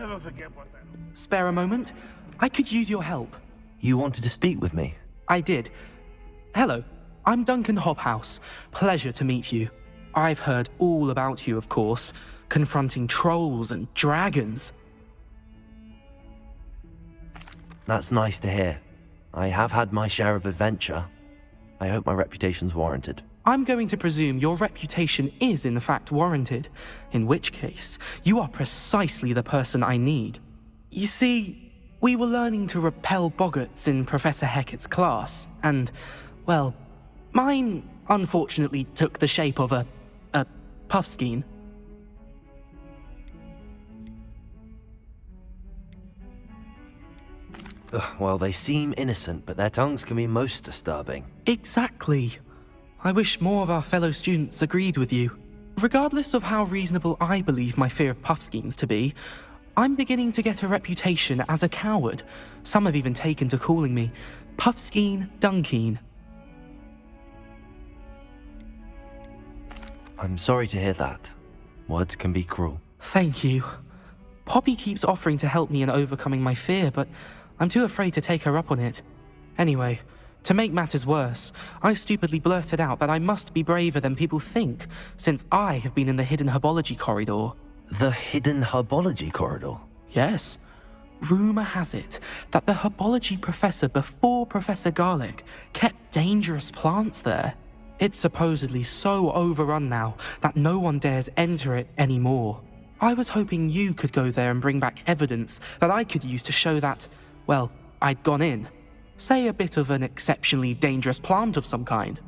never forget what that... Spare a moment? I could use your help. You wanted to speak with me? I did. Hello, I'm Duncan Hobhouse. Pleasure to meet you. I've heard all about you, of course, confronting trolls and dragons. That's nice to hear. I have had my share of adventure. I hope my reputation's warranted. I'm going to presume your reputation is in fact warranted, in which case, you are precisely the person I need. You see, we were learning to repel boggarts in Professor Hecat's class, and, well, mine unfortunately took the shape of a puffskein. Well, they seem innocent, but their tongues can be most disturbing. Exactly. I wish more of our fellow students agreed with you. Regardless of how reasonable I believe my fear of puffskeins to be, I'm beginning to get a reputation as a coward. Some have even taken to calling me Puffskeen Dunkeen. I'm sorry to hear that. Words can be cruel. Thank you. Poppy keeps offering to help me in overcoming my fear, but I'm too afraid to take her up on it. Anyway, to make matters worse, I stupidly blurted out that I must be braver than people think, since I have been in the hidden herbology corridor. The hidden herbology corridor? Yes. Rumor has it that the herbology professor before Professor Garlic kept dangerous plants there. It's supposedly so overrun now that no one dares enter it anymore. I was hoping you could go there and bring back evidence that I could use to show that, well, I'd gone in. Say a bit of an exceptionally dangerous plant of some kind.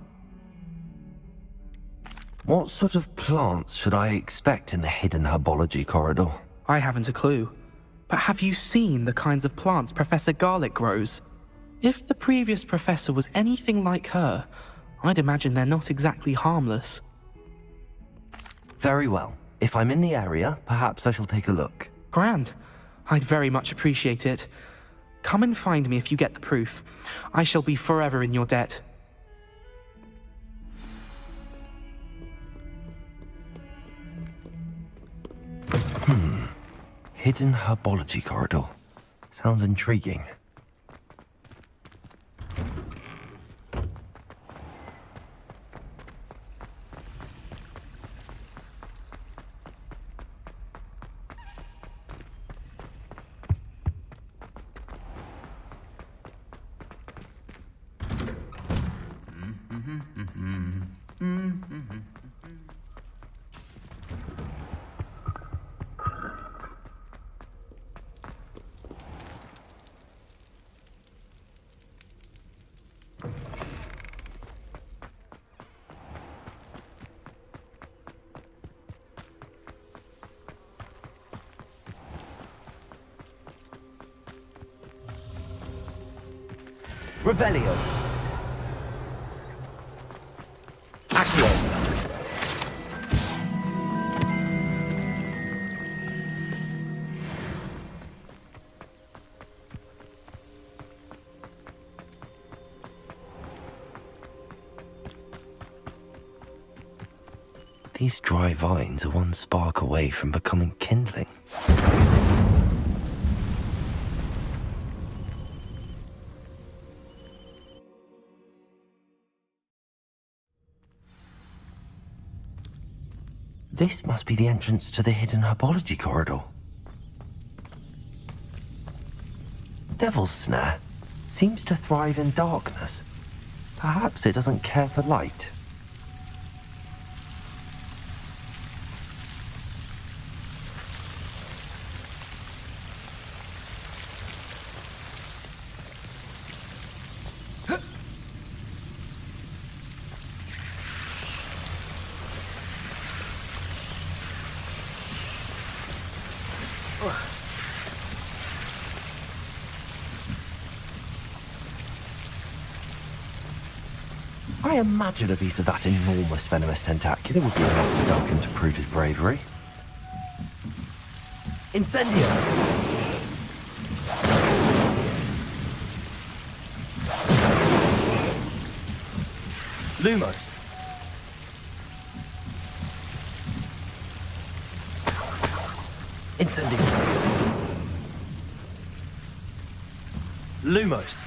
What sort of plants should I expect in the hidden herbology corridor? I haven't a clue. But have you seen the kinds of plants Professor Garlic grows? If the previous professor was anything like her, I'd imagine they're not exactly harmless. Very well. If I'm in the area, perhaps I shall take a look. Grand. I'd very much appreciate it. Come and find me if you get the proof. I shall be forever in your debt. Hidden herbology corridor. Sounds intriguing. Revelio. Accio. These dry vines are one spark away from becoming kindling. This must be the entrance to the hidden herbology corridor. Devil's Snare seems to thrive in darkness. Perhaps it doesn't care for light. I imagine a piece of that enormous venomous tentacular would be enough for Duncan to prove his bravery. Incendio! Lumos! Incendio! Lumos.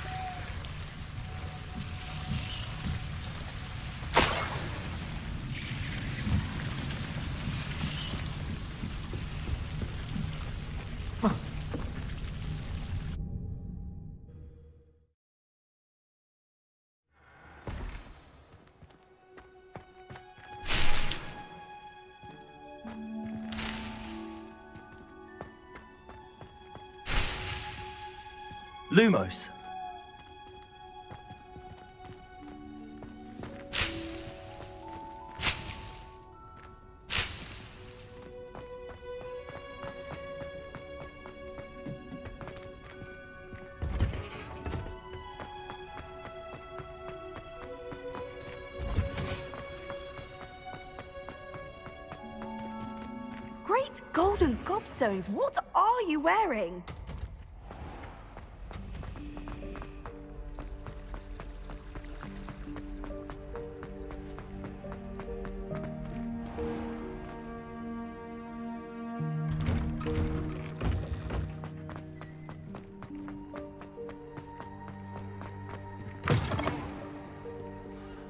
Lumos. Great golden gobstones, what are you wearing?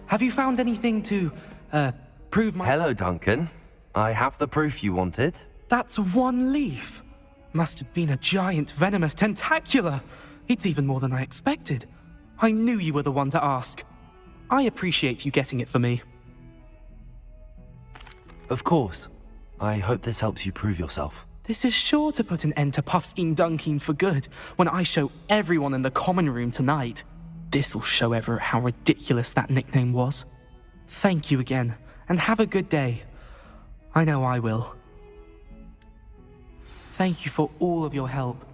Have you found anything to, prove my... Hello, Duncan. I have the proof you wanted. That's one leaf. Must have been a giant venomous tentacula. It's even more than I expected. I knew you were the one to ask. I appreciate you getting it for me. Of course. I hope this helps you prove yourself. This is sure to put an end to Puffskein Dunkin for good when I show everyone in the common room tonight. This'll show Everett how ridiculous that nickname was. Thank you again, and have a good day. I know I will. Thank you for all of your help.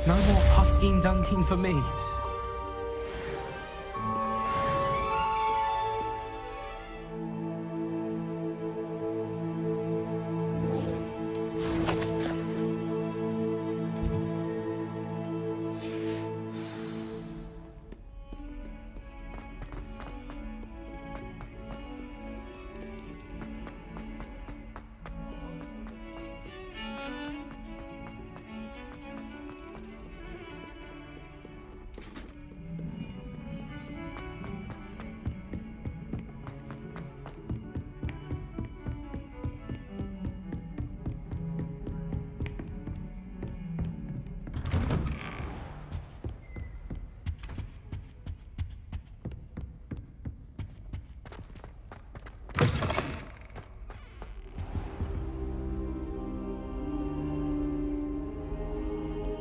No more Puffskein Dunkin for me.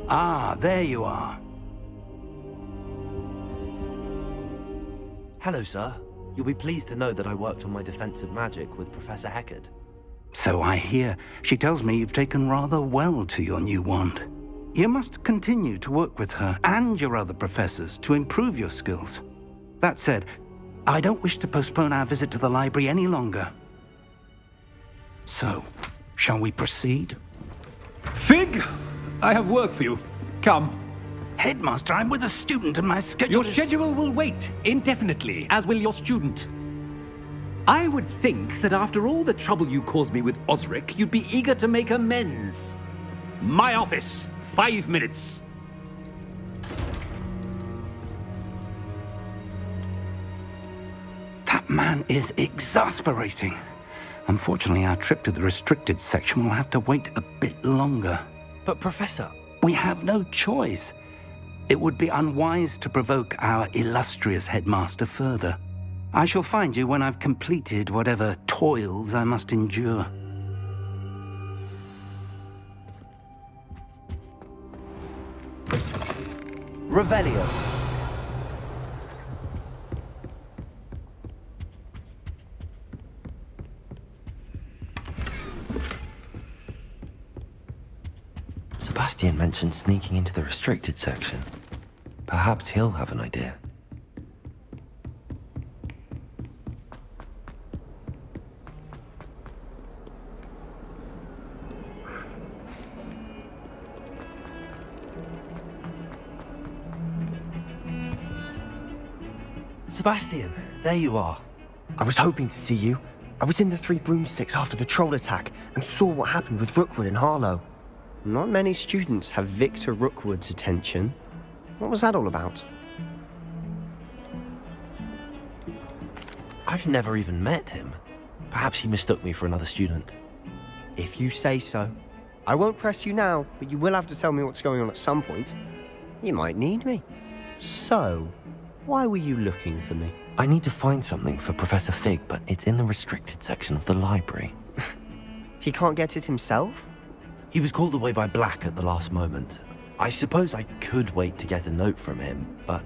Ah, there you are. Hello, sir. You'll be pleased to know that I worked on my defensive magic with Professor Hecat. So I hear. She tells me you've taken rather well to your new wand. You must continue to work with her and your other professors to improve your skills. That said, I don't wish to postpone our visit to the library any longer. So, shall we proceed? Fig! I have work for you. Come. Headmaster, I'm with a student and my schedule Your is... schedule will wait indefinitely, as will your student. I would think that after all the trouble you caused me with Osric, you'd be eager to make amends. My office, 5 minutes. That man is exasperating. Unfortunately, our trip to the restricted section will have to wait a bit longer. But, Professor... We have no choice. It would be unwise to provoke our illustrious headmaster further. I shall find you when I've completed whatever toils I must endure. Revelio. Sebastian mentioned sneaking into the restricted section. Perhaps he'll have an idea. Sebastian, there you are. I was hoping to see you. I was in the Three Broomsticks after the troll attack and saw what happened with Rookwood and Harlow. Not many students have Victor Rookwood's attention. What was that all about? I've never even met him. Perhaps he mistook me for another student. If you say so. I won't press you now, but you will have to tell me what's going on at some point. You might need me. So, why were you looking for me? I need to find something for Professor Fig, but it's in the restricted section of the library. He can't get it himself? He was called away by Black at the last moment. I suppose I could wait to get a note from him, but...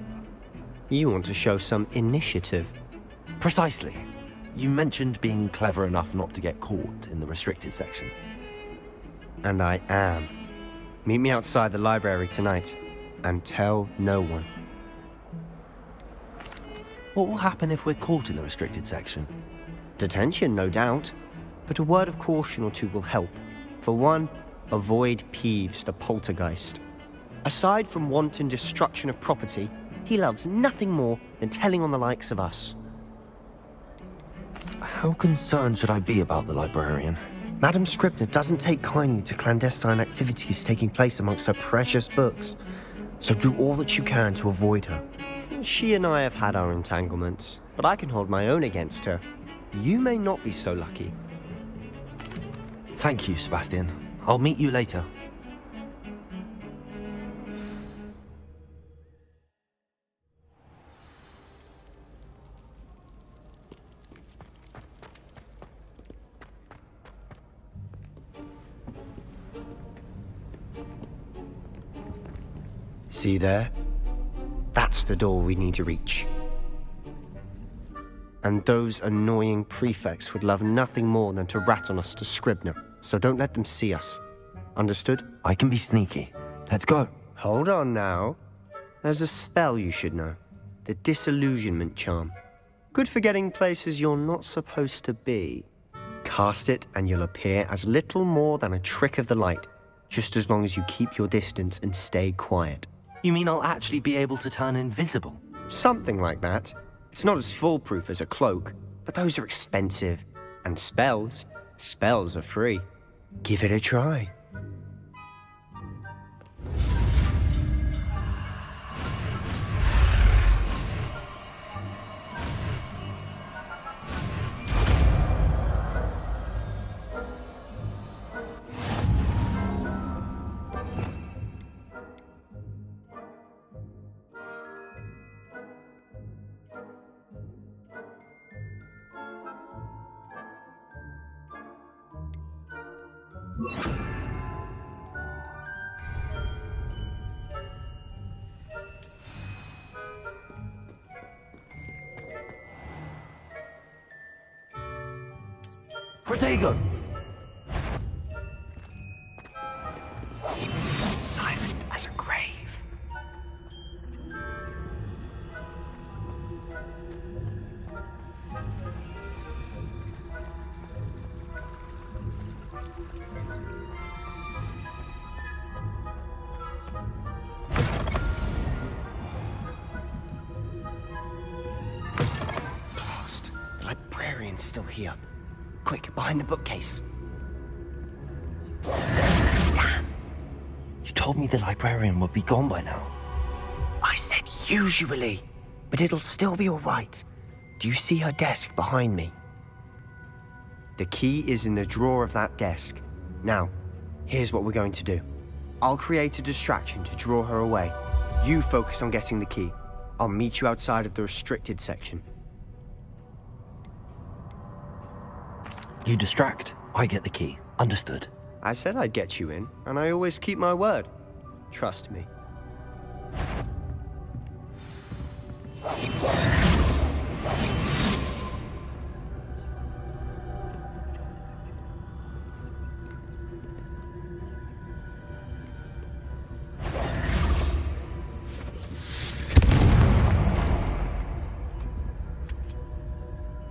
You want to show some initiative. Precisely. You mentioned being clever enough not to get caught in the restricted section. And I am. Meet me outside the library tonight, and tell no one. What will happen if we're caught in the restricted section? Detention, no doubt. But a word of caution or two will help. For one, avoid Peeves the poltergeist. Aside from wanton destruction of property, he loves nothing more than telling on the likes of us. How concerned should I be about the librarian? Madame Scribner doesn't take kindly to clandestine activities taking place amongst her precious books, so do all that you can to avoid her. She and I have had our entanglements, but I can hold my own against her. You may not be so lucky. Thank you, Sebastian. I'll meet you later. See there? That's the door we need to reach. And those annoying prefects would love nothing more than to rat on us to Scribner, so don't let them see us. Understood? I can be sneaky. Let's go. Hold on now. There's a spell you should know. The Disillusionment Charm. Good for getting places you're not supposed to be. Cast it and you'll appear as little more than a trick of the light, just as long as you keep your distance and stay quiet. You mean I'll actually be able to turn invisible? Something like that. It's not as foolproof as a cloak, but those are expensive. And spells are free. Give it a try. Protego! Silent as a grave. Blast! The librarian's still here. Quick, behind the bookcase. Damn! You told me the librarian would be gone by now. I said usually, but it'll still be all right. Do you see her desk behind me? The key is in the drawer of that desk. Now, here's what we're going to do. I'll create a distraction to draw her away. You focus on getting the key. I'll meet you outside of the restricted section. You distract, I get the key. Understood. I said I'd get you in, and I always keep my word. Trust me.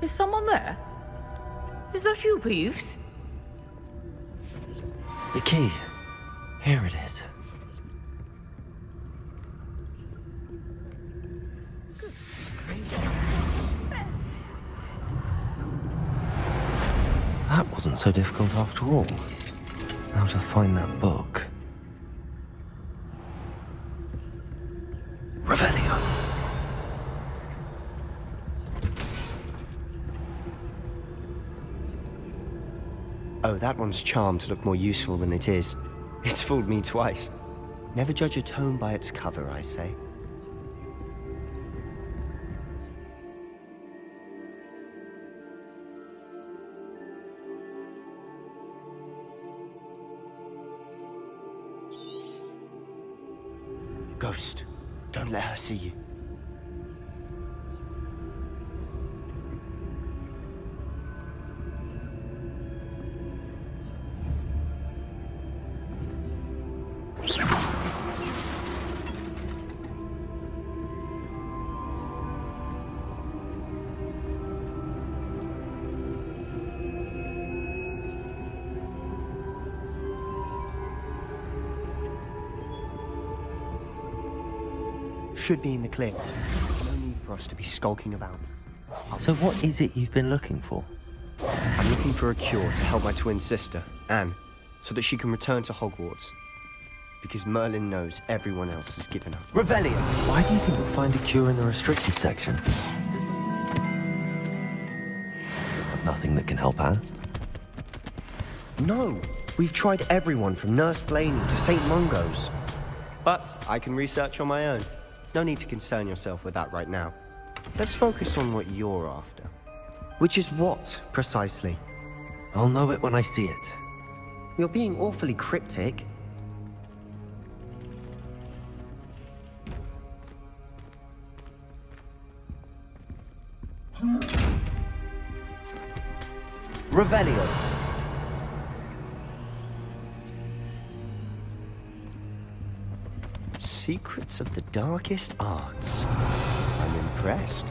Is someone there? Is that you, Peeves? The key. Here it is. That wasn't so difficult after all. Now to find that book. Revelio. Oh, that one's charmed to look more useful than it is. It's fooled me twice. Never judge a tome by its cover, I say. Ghost, don't let her see you. Should be in the clear. No need for us to be skulking about. So what is it you've been looking for? I'm looking for a cure to help my twin sister, Anne, so that she can return to Hogwarts. Because Merlin knows everyone else has given up. Revelio! Why do you think we'll find a cure in the restricted section? Nothing that can help Anne? No! We've tried everyone from Nurse Blaney to St. Mungo's. But I can research on my own. No need to concern yourself with that right now. Let's focus on what you're after. Which is what, precisely? I'll know it when I see it. You're being awfully cryptic. Revelio. Secrets of the darkest arts. I'm impressed.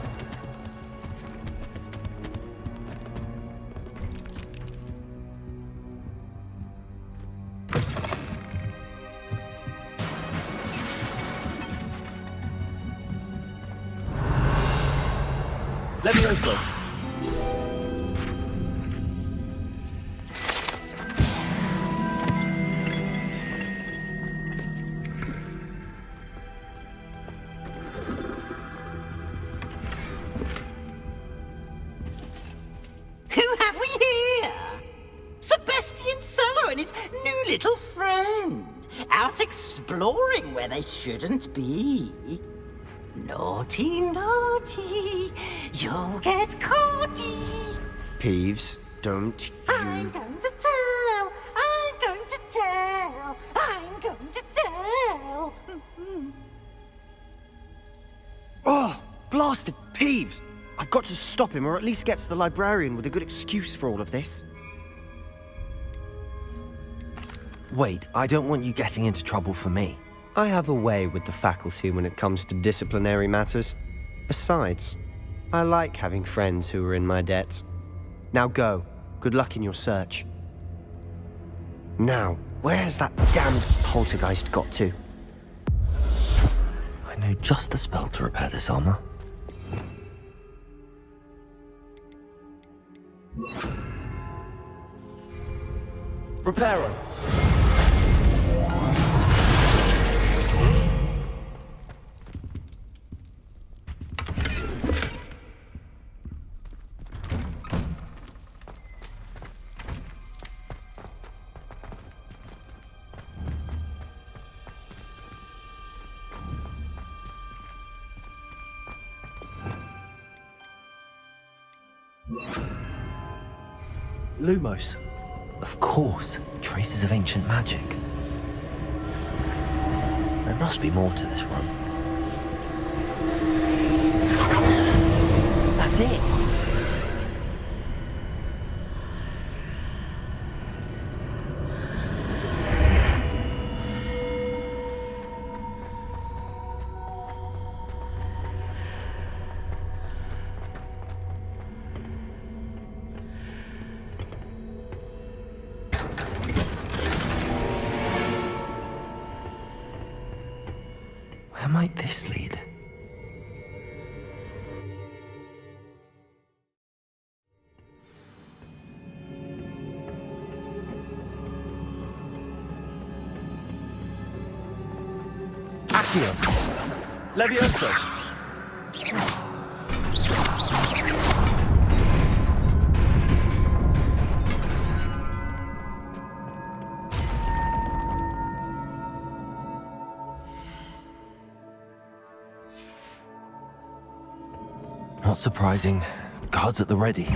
Levioso. Who have we here? Sebastian Cello and his new little friend. Out exploring where they shouldn't be. Naughty, naughty, you'll get caughty. Peeves, don't you... I'm going to tell, I'm going to tell, I'm going to tell. Oh, blasted Peeves! I've got to stop him, or at least get to the librarian with a good excuse for all of this. Wait, I don't want you getting into trouble for me. I have a way with the faculty when it comes to disciplinary matters. Besides, I like having friends who are in my debt. Now go. Good luck in your search. Now, where's that damned poltergeist got to? I know just the spell to repair this armor. Reparo. Lumos. Of course, traces of ancient magic. There must be more to this one. That's it! Where might this lead? Accio. Levioso! Not surprising. Guards at the ready.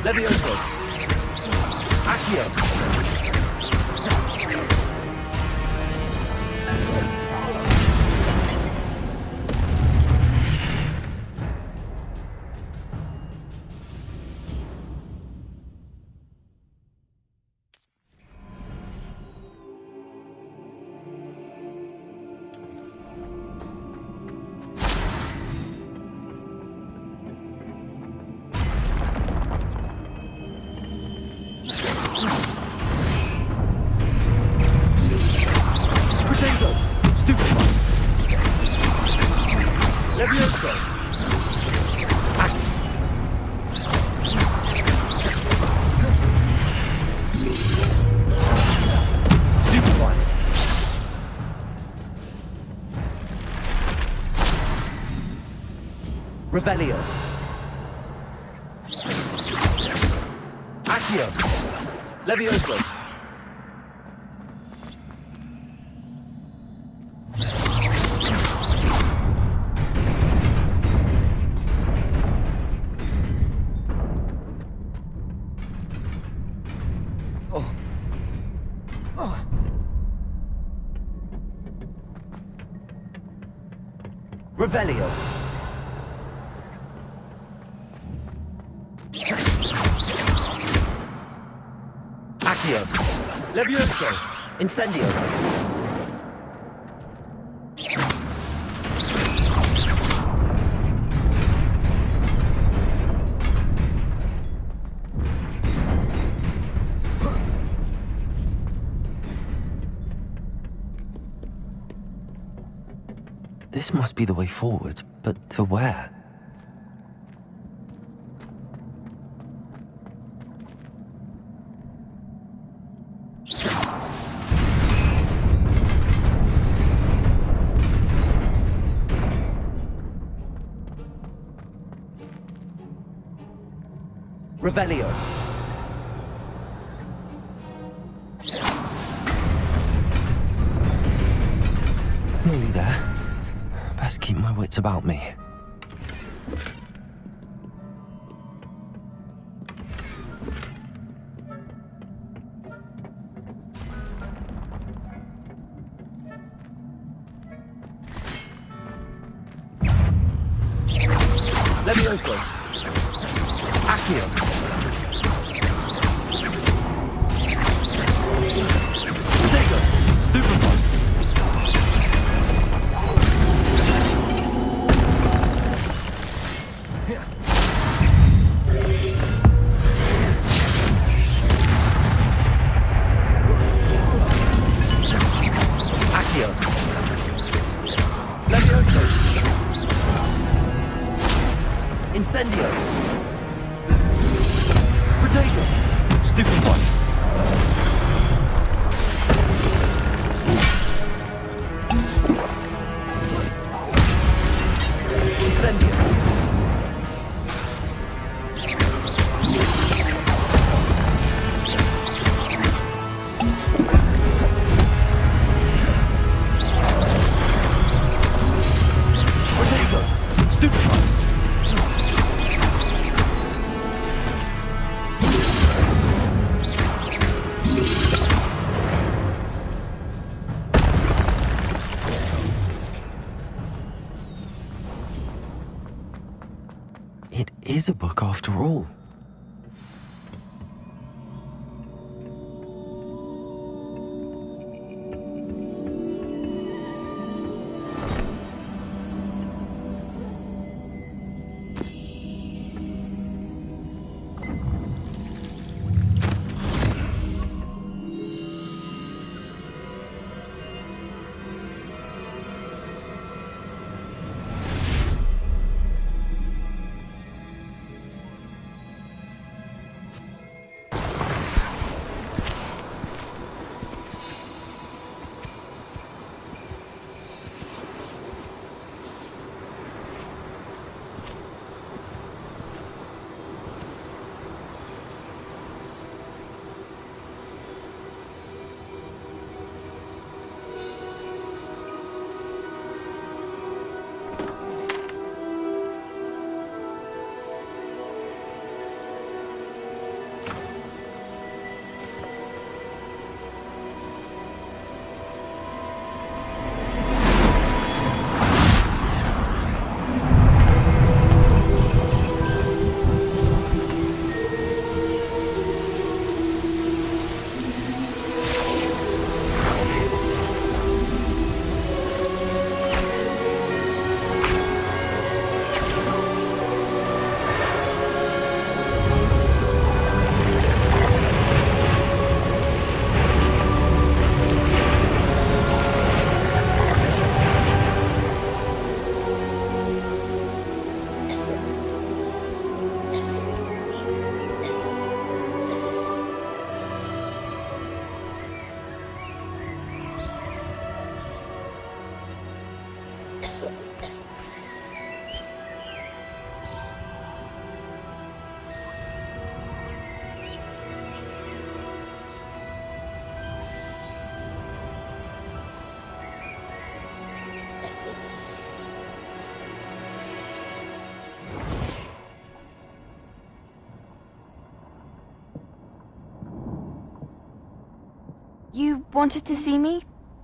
Levioso! Accio! Levioso! Stupid one! Revelio! Accio! Levioso! Revelio. Accio. Levioso. Incendio. This must be the way forward, but to where? Revelio. Nearly there. Best keep my wits about me. Levioso. Accio. Potato. Stupid one. Levioso. Incendio. Potato. Stupid one. Incendio. Potato. Stupid one. It is a book after all. You wanted to see me?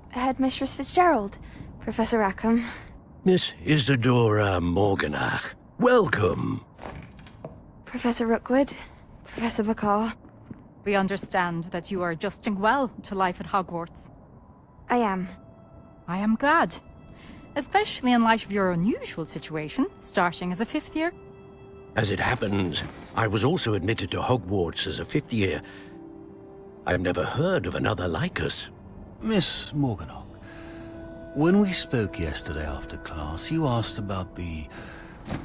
Headmistress Fitzgerald, Professor Rackham. Miss Isadora Morganach, welcome. Professor Rookwood, Professor Bakar. We understand that you are adjusting well to life at Hogwarts. I am. I am glad. Especially in light of your unusual situation, starting as a 5th year. As it happens, I was also admitted to Hogwarts as a 5th year. I've never heard of another like us. Miss Morganach, when we spoke yesterday after class, you asked about the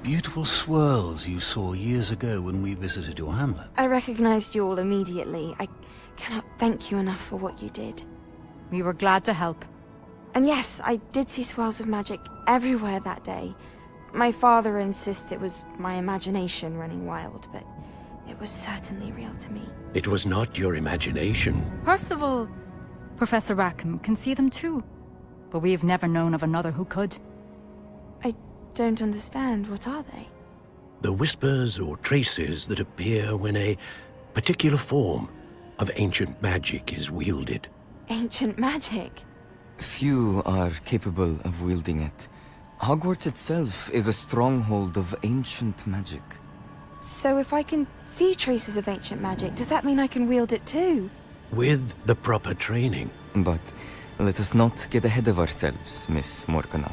beautiful swirls you saw years ago when we visited your hamlet. I recognized you all immediately. I cannot thank you enough for what you did. We were glad to help. And yes, I did see swirls of magic everywhere that day. My father insists it was my imagination running wild, but it was certainly real to me. It was not your imagination. Percival, Professor Rackham can see them too. But we have never known of another who could. I don't understand. What are they? The whispers or traces that appear when a particular form of ancient magic is wielded. Ancient magic? Few are capable of wielding it. Hogwarts itself is a stronghold of ancient magic. So if I can see traces of ancient magic, does that mean I can wield it too? With the proper training. But let us not get ahead of ourselves, Miss Morganach.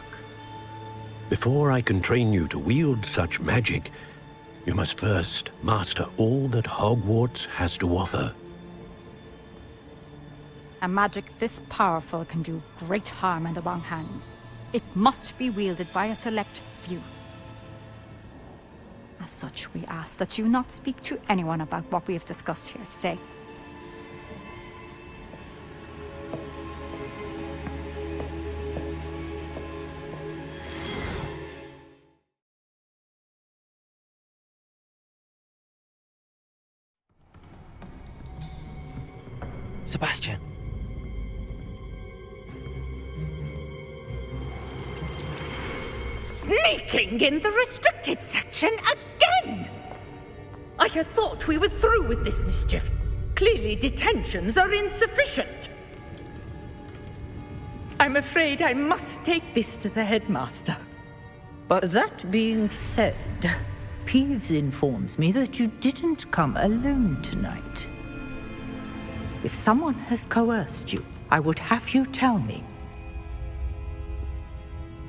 Before I can train you to wield such magic, you must first master all that Hogwarts has to offer. A magic this powerful can do great harm in the wrong hands. It must be wielded by a select few. As such, we ask that you not speak to anyone about what we have discussed here today. Sebastian. Sneaking in the restricted section again! I had thought we were through with this mischief. Clearly detentions are insufficient. I'm afraid I must take this to the headmaster. But that being said, Peeves informs me that you didn't come alone tonight. If someone has coerced you, I would have you tell me.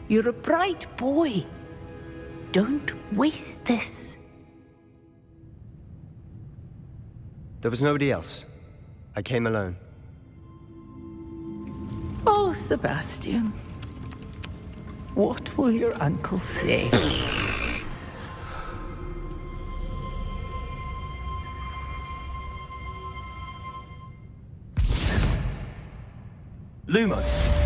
You're a bright boy. Don't waste this. There was nobody else. I came alone. Oh, Sebastian. What will your uncle say? Lumos!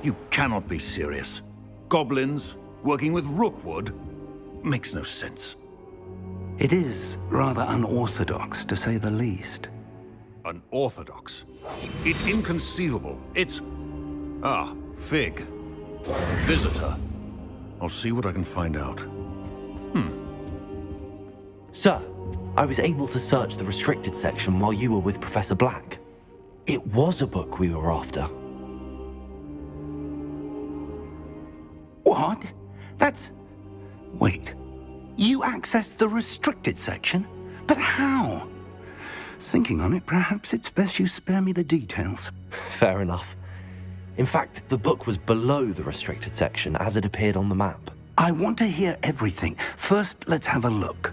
You cannot be serious. Goblins working with Rookwood makes no sense. It is rather unorthodox, to say the least. Unorthodox? It's inconceivable. It's... Ah, Fig. A visitor. I'll see what I can find out. Sir, I was able to search the restricted section while you were with Professor Black. It was a book we were after. What? That's... Wait. You accessed the restricted section? But how? Thinking on it, perhaps it's best you spare me the details. Fair enough. In fact, the book was below the restricted section as it appeared on the map. I want to hear everything. First, let's have a look.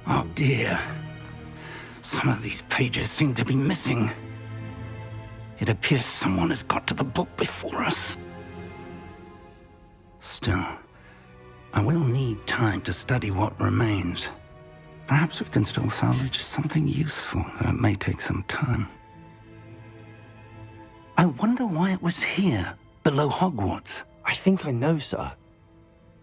Oh dear. Some of these pages seem to be missing. It appears someone has got to the book before us. Still, I will need time to study what remains. Perhaps we can still salvage something useful, though it may take some time. I wonder why it was here, below Hogwarts. I think I know, sir.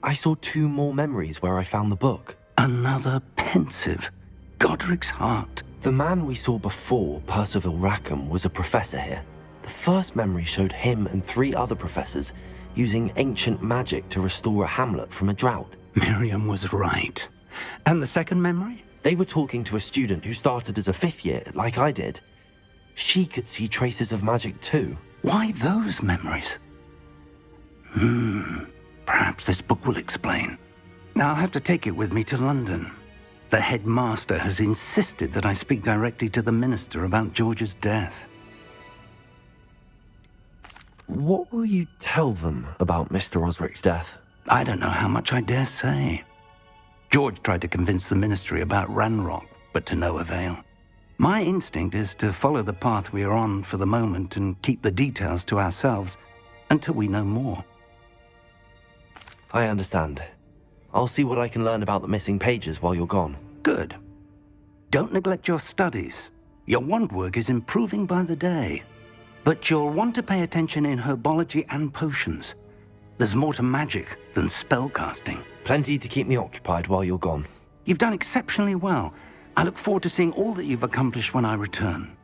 I saw 2 more memories where I found the book. Another pensive. Godric's heart. The man we saw before, Percival Rackham, was a professor here. The first memory showed him and 3 other professors using ancient magic to restore a hamlet from a drought. Miriam was right. And the second memory? They were talking to a student who started as a 5th year, like I did. She could see traces of magic too. Why those memories? Perhaps this book will explain. Now I'll have to take it with me to London. The headmaster has insisted that I speak directly to the minister about George's death. What will you tell them about Mr. Osric's death? I don't know how much I dare say. George tried to convince the ministry about Ranrock, but to no avail. My instinct is to follow the path we are on for the moment and keep the details to ourselves until we know more. I understand. I'll see what I can learn about the missing pages while you're gone. Good. Don't neglect your studies. Your wand work is improving by the day. But you'll want to pay attention in herbology and potions. There's more to magic than spellcasting. Plenty to keep me occupied while you're gone. You've done exceptionally well. I look forward to seeing all that you've accomplished when I return.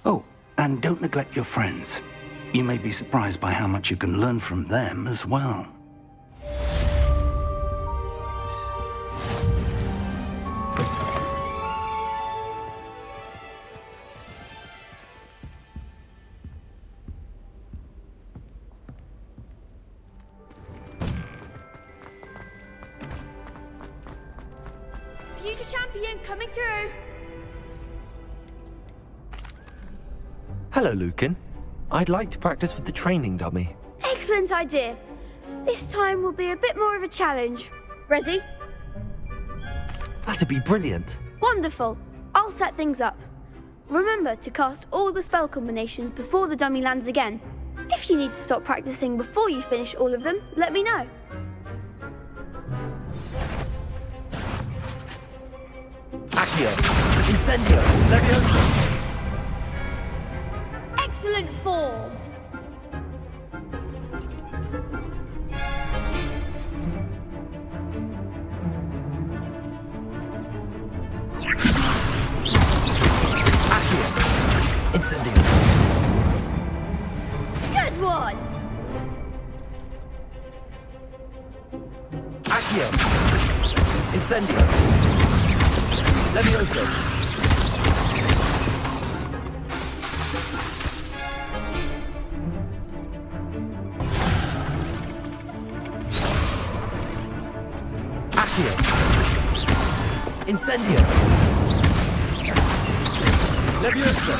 Oh, and don't neglect your friends. You may be surprised by how much you can learn from them as well. Future champion coming through. Hello, Lucan. I'd like to practice with the training dummy. Excellent idea. This time will be a bit more of a challenge. Ready? That'd be brilliant. Wonderful. I'll set things up. Remember to cast all the spell combinations before the dummy lands again. If you need to stop practicing before you finish all of them, let me know. Accio! Incendio! Leviosa! Excellent form. Accio! Incendio! Good one. Accio! Incendio! Leviosa! Accio! Incendio! Leviosa!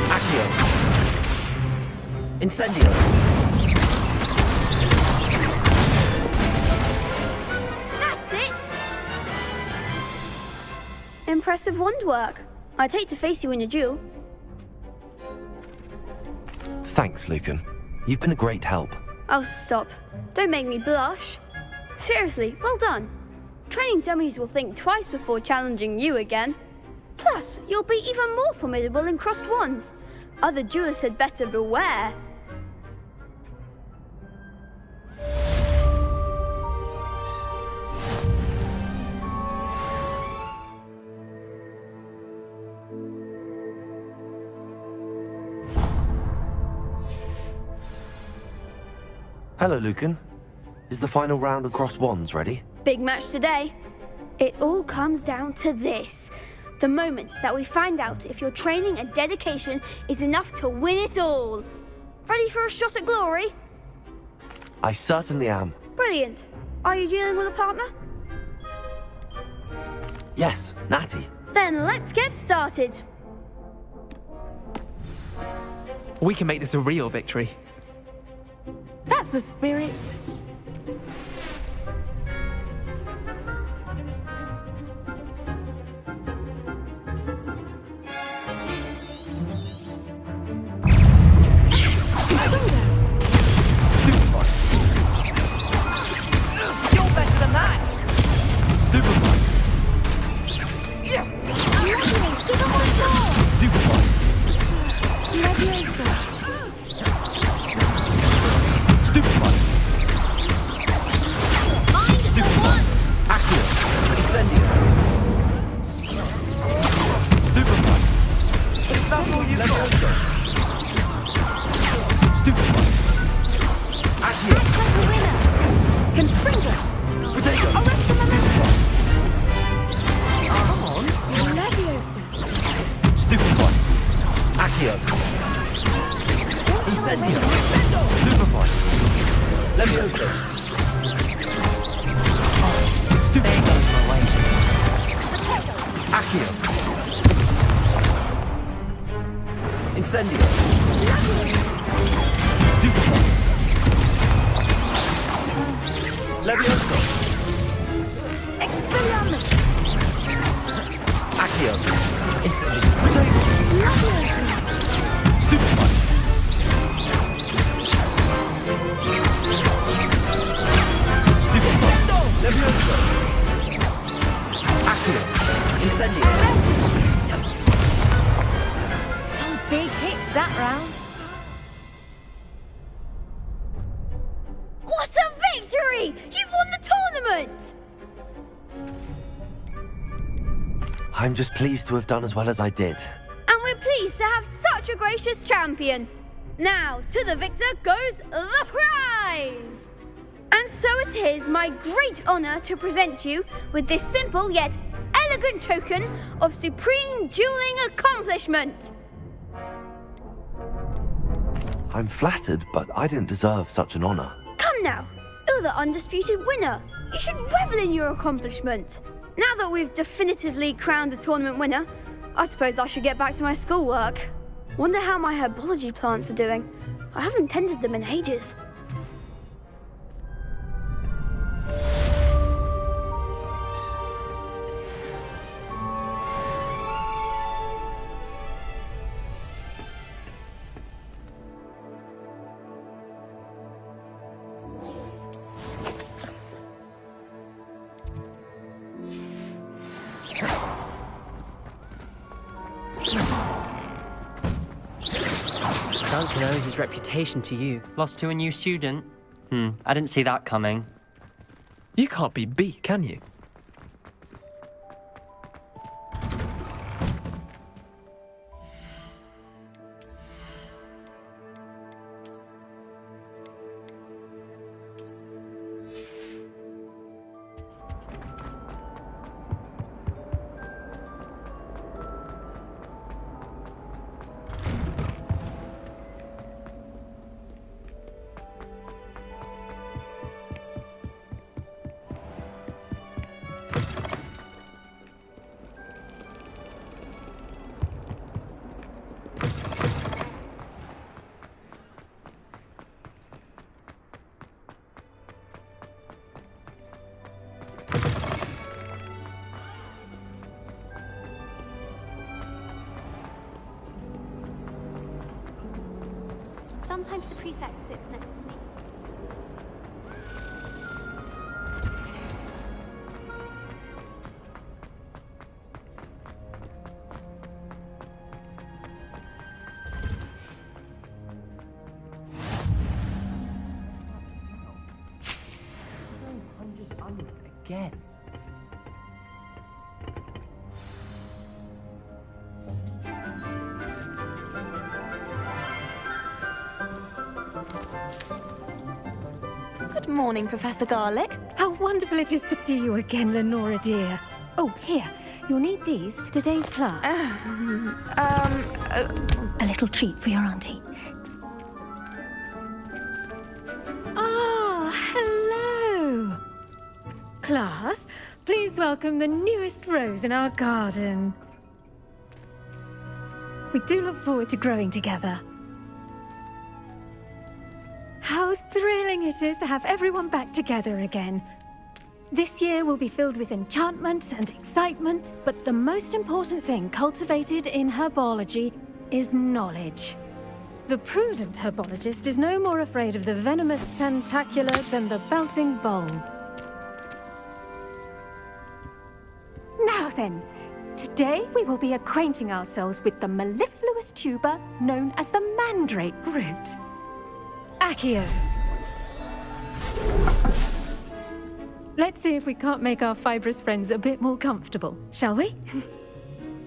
Accio! Incendio! That's it! Impressive wand work. I'd hate to face you in a duel. Thanks, Lucan. You've been a great help. Oh, stop. Don't make me blush. Seriously, well done. Training dummies will think twice before challenging you again. Plus, you'll be even more formidable in crossed wands. Other duelists had better beware. Hello, Lucan. Is the final round of crossed wands ready? Big match today. It all comes down to this. The moment that we find out if your training and dedication is enough to win it all. Ready for a shot at glory? I certainly am. Brilliant. Are you dealing with a partner? Yes, Natty. Then let's get started. We can make this a real victory. That's the spirit. You're better than that. Stupefy. Stupefy. Stupefy. Accio. Incendio. Stupefy. Is that all you've got? Stupefy. Accio. Confringo. Potato. Arrest the momentum. Stupefy. Come on. Leviosa. Stupefy. Accio. Incendio. Stupefy. Leviosa. Stupefy. Accio. Incendio. Stupefy. Leviosa. Expelliarmus. Accio. Incendio. Potato. Stupefy. Stupefy. Leviosa. Accio. Incendio. Some big hits that round. What a victory! You've won the tournament! I'm just pleased to have done as well as I did. And we're pleased to have such a gracious champion. Now, to the victor goes the prize! And so it is my great honor to present you with this simple yet elegant token of supreme dueling accomplishment. I'm flattered, but I don't deserve such an honor. Come now, you're the undisputed winner. You should revel in your accomplishment. Now that we've definitively crowned the tournament winner, I suppose I should get back to my schoolwork. Wonder how my herbology plants are doing. I haven't tended them in ages. Duncan owes his reputation to you. Lost to a new student? I didn't see that coming. You can't be beat, can you? Sometimes the prefect sits next to me. again. Good morning, Professor Garlic. How wonderful it is to see you again, Lenora dear. Oh, here. You'll need these for today's class. A little treat for your auntie. Ah, hello! Class, please welcome the newest rose in our garden. We do look forward to growing together. How thrilling it is to have everyone back together again. This year will be filled with enchantment and excitement, but the most important thing cultivated in herbology is knowledge. The prudent herbologist is no more afraid of the venomous tentacula than the bouncing bulb. Now then, today we will be acquainting ourselves with the mellifluous tuber known as the mandrake root. Accio. Let's see if we can't make our fibrous friends a bit more comfortable, shall we?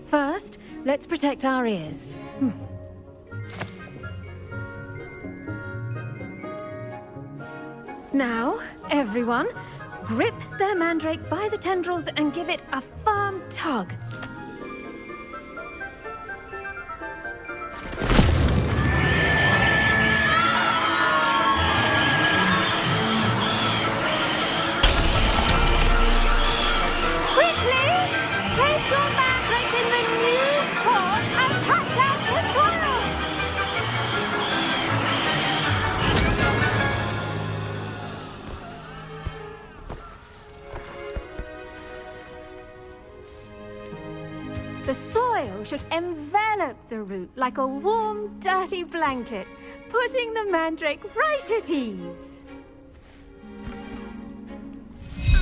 First, let's protect our ears. Now, everyone, grip their mandrake by the tendrils and give it a firm tug. The soil should envelop the root like a warm, dirty blanket, putting the mandrake right at ease.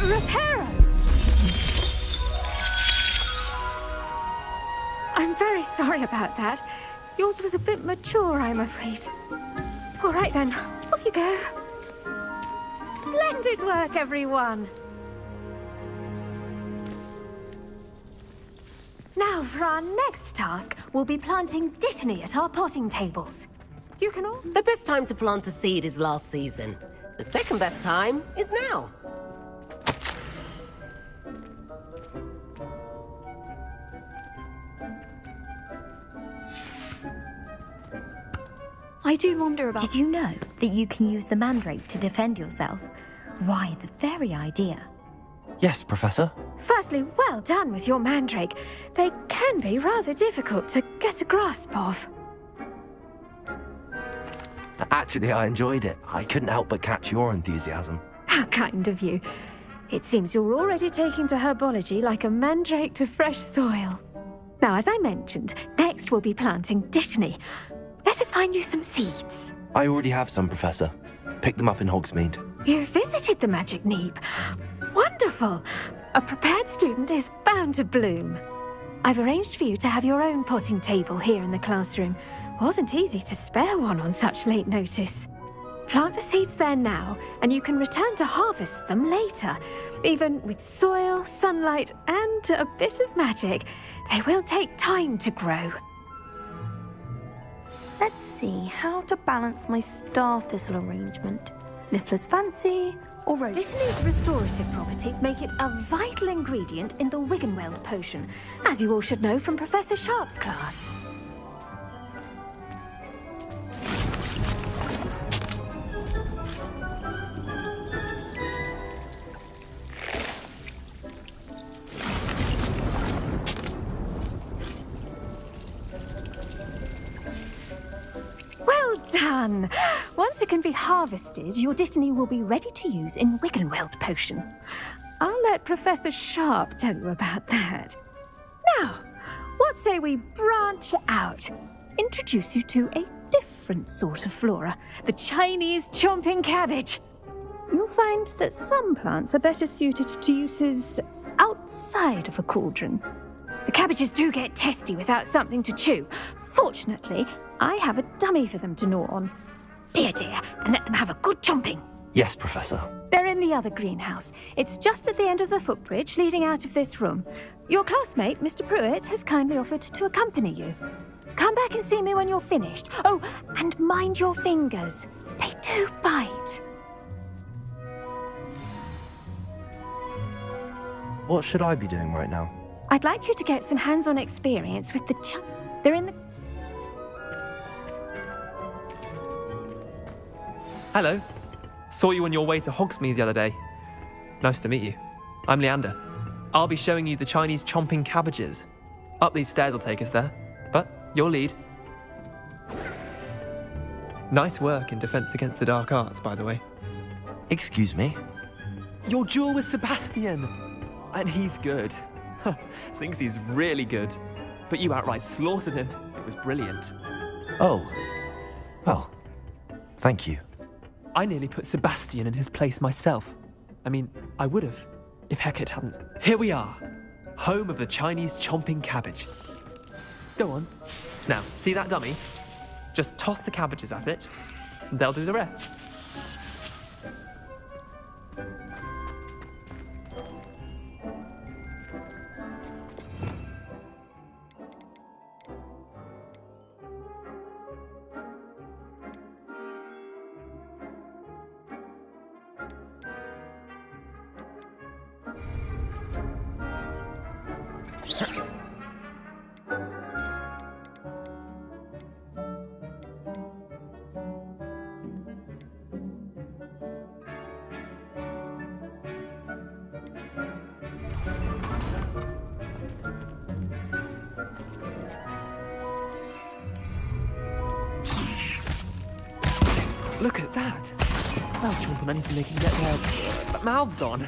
Reparo! I'm very sorry about that. Yours was a bit mature, I'm afraid. All right then, off you go. Splendid work, everyone. Now, for our next task, we'll be planting dittany at our potting tables. You can all... The best time to plant a seed is last season. The second best time is now. I do wonder about... Did you know that you can use the mandrake to defend yourself? Why, the very idea. Yes, Professor. Firstly, well done with your mandrake. They can be rather difficult to get a grasp of. Actually, I enjoyed it. I couldn't help but catch your enthusiasm. How kind of you. It seems you're already taking to herbology like a mandrake to fresh soil. Now, as I mentioned, next we'll be planting dittany. Let us find you some seeds. I already have some, Professor. Pick them up in Hogsmeade. You visited the Magic Neep. Wonderful! A prepared student is bound to bloom. I've arranged for you to have your own potting table here in the classroom. Wasn't easy to spare one on such late notice. Plant the seeds there now, and you can return to harvest them later. Even with soil, sunlight, and a bit of magic, they will take time to grow. Let's see how to balance my star thistle arrangement. Miffler's fancy or rose? Dittany's restorative properties make it a vital ingredient in the Wiggenweld potion, as you all should know from Professor Sharp's class. Done! Once it can be harvested, your dittany will be ready to use in Wiggenweld potion. I'll let Professor Sharp tell you about that. Now, what say we branch out? Introduce you to a different sort of flora, the Chinese chomping cabbage. You'll find that some plants are better suited to uses outside of a cauldron. The cabbages do get testy without something to chew. Fortunately, I have a dummy for them to gnaw on. Be a dear and let them have a good chomping. Yes, Professor. They're in the other greenhouse. It's just at the end of the footbridge leading out of this room. Your classmate, Mr. Pruitt, has kindly offered to accompany you. Come back and see me when you're finished. Oh, and mind your fingers. They do bite. What should I be doing right now? I'd like you to get some hands-on experience with the They're in the... Hello. Saw you on your way to Hogsmeade the other day. Nice to meet you. I'm Leander. I'll be showing you the Chinese chomping cabbages. Up these stairs will take us there, but your lead. Nice work in Defense Against the Dark Arts, by the way. Excuse me? Your duel with Sebastian! And he's good. Thinks he's really good. But you outright slaughtered him. It was brilliant. Oh. Well, thank you. I nearly put Sebastian in his place myself. I mean, I would have, if Hecat hadn't. Here we are, home of the Chinese chomping cabbage. Go on. Now, see that dummy? Just toss the cabbages at it, and they'll do the rest. Look at that! They'll chomp on anything they can get their mouths on.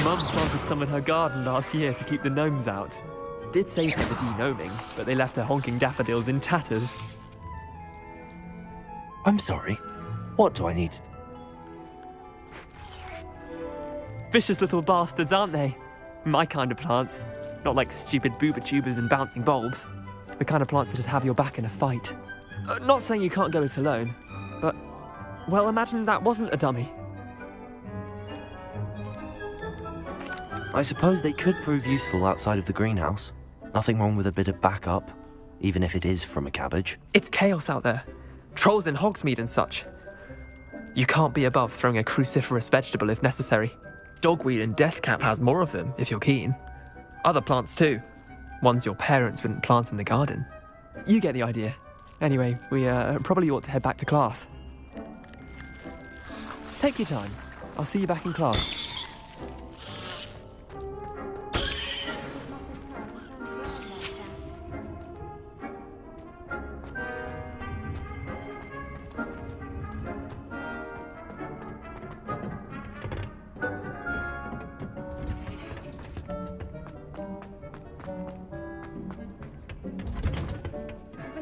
Mum planted some in her garden last year to keep the gnomes out. Did save them the de-gnoming, but they left her honking daffodils in tatters. I'm sorry. What do I need? Vicious little bastards, aren't they? My kind of plants. Not like stupid booba tubers and bouncing bulbs. The kind of plants that'd have your back in a fight. Not saying you can't go it alone, but, well, imagine that wasn't a dummy. I suppose they could prove useful outside of the greenhouse. Nothing wrong with a bit of backup, even if it is from a cabbage. It's chaos out there. Trolls in Hogsmeade and such. You can't be above throwing a cruciferous vegetable if necessary. Dogweed and deathcap has more of them, if you're keen. Other plants too. Ones your parents wouldn't plant in the garden. You get the idea. Anyway, we probably ought to head back to class. Take your time. I'll see you back in class.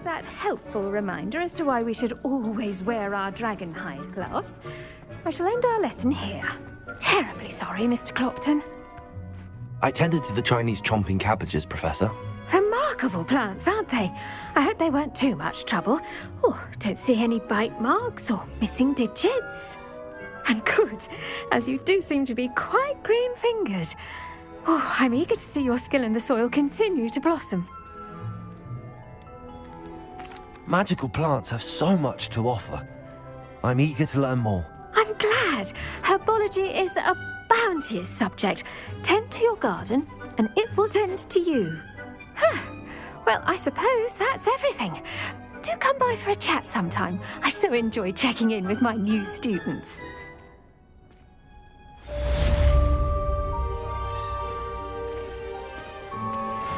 That helpful reminder as to why we should always wear our dragonhide gloves, I shall end our lesson here. Terribly sorry, Mr. Clopton. I tended to the Chinese chomping cabbages, Professor. Remarkable plants, aren't they? I hope they weren't too much trouble. Oh, don't see any bite marks or missing digits. And good, as you do seem to be quite green-fingered. Oh, I'm eager to see your skill in the soil continue to blossom. Magical plants have so much to offer. I'm eager to learn more. I'm glad. Herbology is a bounteous subject. Tend to your garden, and it will tend to you. Well, I suppose that's everything. Do come by for a chat sometime. I so enjoy checking in with my new students.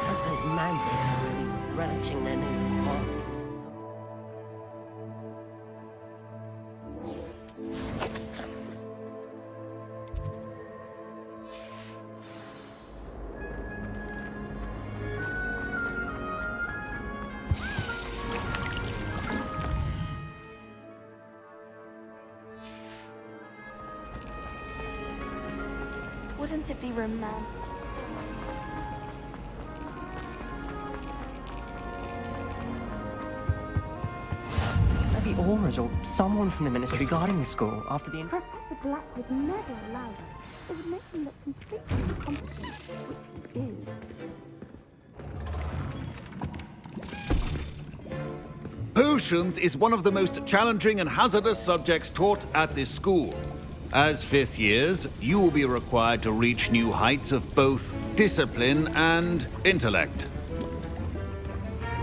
Those mandrakes are really relishing their new pots. Wouldn't it be romantic? Maybe Aura's or someone from the Ministry guarding the school after the... Professor Black would never allow that. It would make him look completely incompetent, which he is. Potions is one of the most challenging and hazardous subjects taught at this school. As fifth years, you will be required to reach new heights of both discipline and intellect.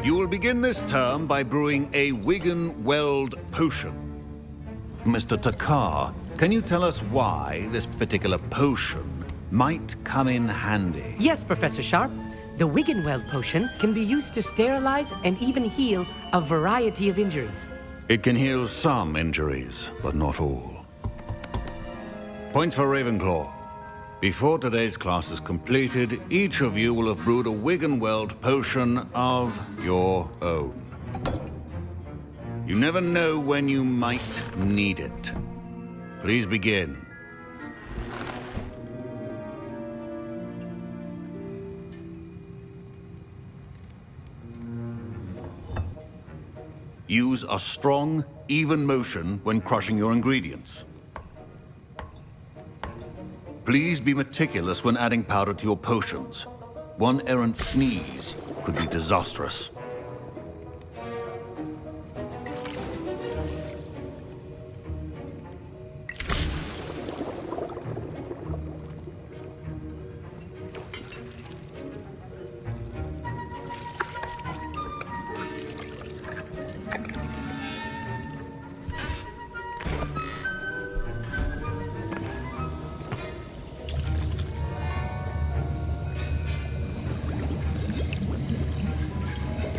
You will begin this term by brewing a Wiggenweld potion. Mr. Takar, can you tell us why this particular potion might come in handy? Yes, Professor Sharp. The Wiggenweld potion can be used to sterilize and even heal a variety of injuries. It can heal some injuries, but not all. Points for Ravenclaw. Before today's class is completed, each of you will have brewed a Wiggenweld potion of your own. You never know when you might need it. Please begin. Use a strong, even motion when crushing your ingredients. Please be meticulous when adding powder to your potions. One errant sneeze could be disastrous.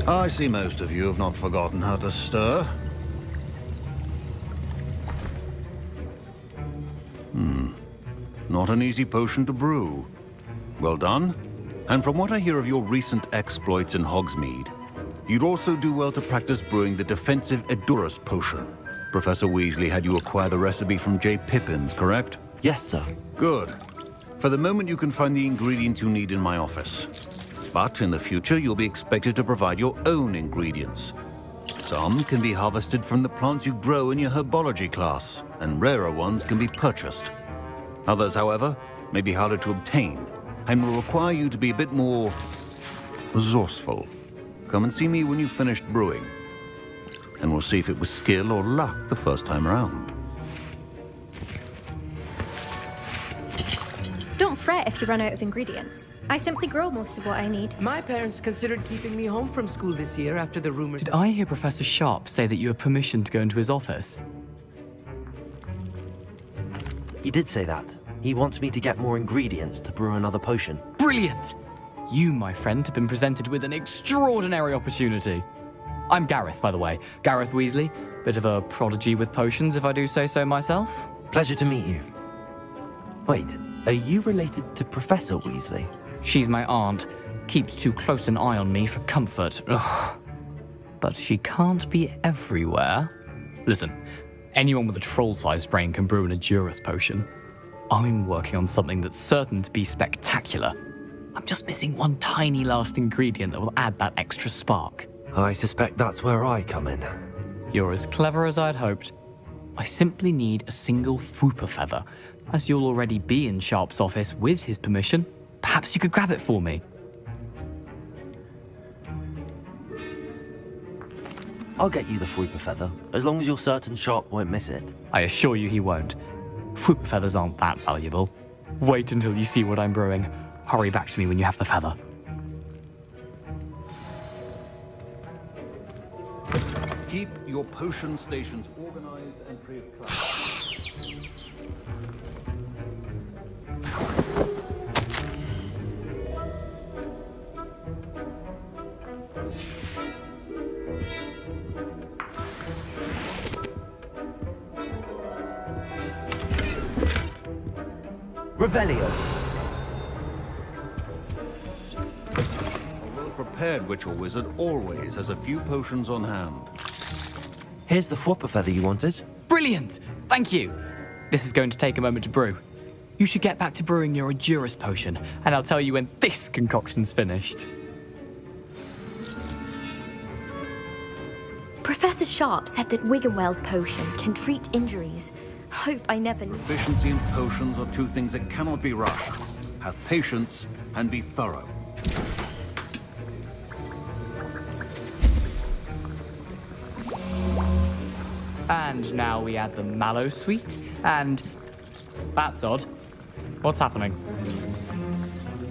I see most of you have not forgotten how to stir. Not an easy potion to brew. Well done. And from what I hear of your recent exploits in Hogsmeade, you'd also do well to practice brewing the defensive Edurus potion. Professor Weasley had you acquire the recipe from J. Pippins, correct? Yes, sir. Good. For the moment, you can find the ingredients you need in my office. But in the future, you'll be expected to provide your own ingredients. Some can be harvested from the plants you grow in your Herbology class, and rarer ones can be purchased. Others, however, may be harder to obtain, and will require you to be a bit more resourceful. Come and see me when you've finished brewing, and we'll see if it was skill or luck the first time around. Don't fret if you run out of ingredients. I simply grow most of what I need. My parents considered keeping me home from school this year after the rumors. Did I hear Professor Sharp say that you have permission to go into his office? He did say that. He wants me to get more ingredients to brew another potion. Brilliant! You, my friend, have been presented with an extraordinary opportunity. I'm Gareth, by the way. Gareth Weasley. Bit of a prodigy with potions, if I do say so myself. Pleasure to meet you. Wait, are you related to Professor Weasley? She's my aunt. Keeps too close an eye on me for comfort. Ugh. But she can't be everywhere. Listen, anyone with a troll-sized brain can brew an Edurus potion. I'm working on something that's certain to be spectacular. I'm just missing one tiny last ingredient that will add that extra spark. I suspect that's where I come in. You're as clever as I'd hoped. I simply need a single Fwooper feather. As you'll already be in Sharp's office with his permission, perhaps you could grab it for me. I'll get you the Fwooper feather, as long as you're certain Sharp won't miss it. I assure you he won't. Fwooper feathers aren't that valuable. Wait until you see what I'm brewing. Hurry back to me when you have the feather. Keep your potion stations organized and free of clutter. Revelio. A well-prepared witch or wizard always has a few potions on hand. Here's the Fwooper feather you wanted. Brilliant! Thank you! This is going to take a moment to brew. You should get back to brewing your Edurus potion, and I'll tell you when this concoction's finished. Professor Sharp said that Wiggenweld potion can treat injuries. hope I never need. Proficiency and potions are two things that cannot be rushed. Have patience and be thorough. And now we add the mallow sweet, and... That's odd. What's happening?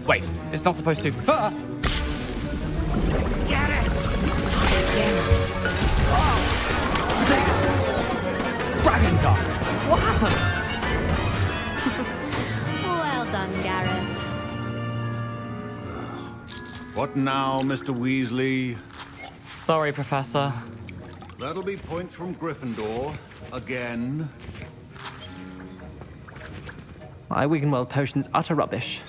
Wait, it's not supposed to... Ah! Get it! Dragon Dog! What happened? Well done, Gareth. What now, Mr. Weasley? Sorry, Professor. That'll be points from Gryffindor. Again. My Wiggenweld potion's utter rubbish.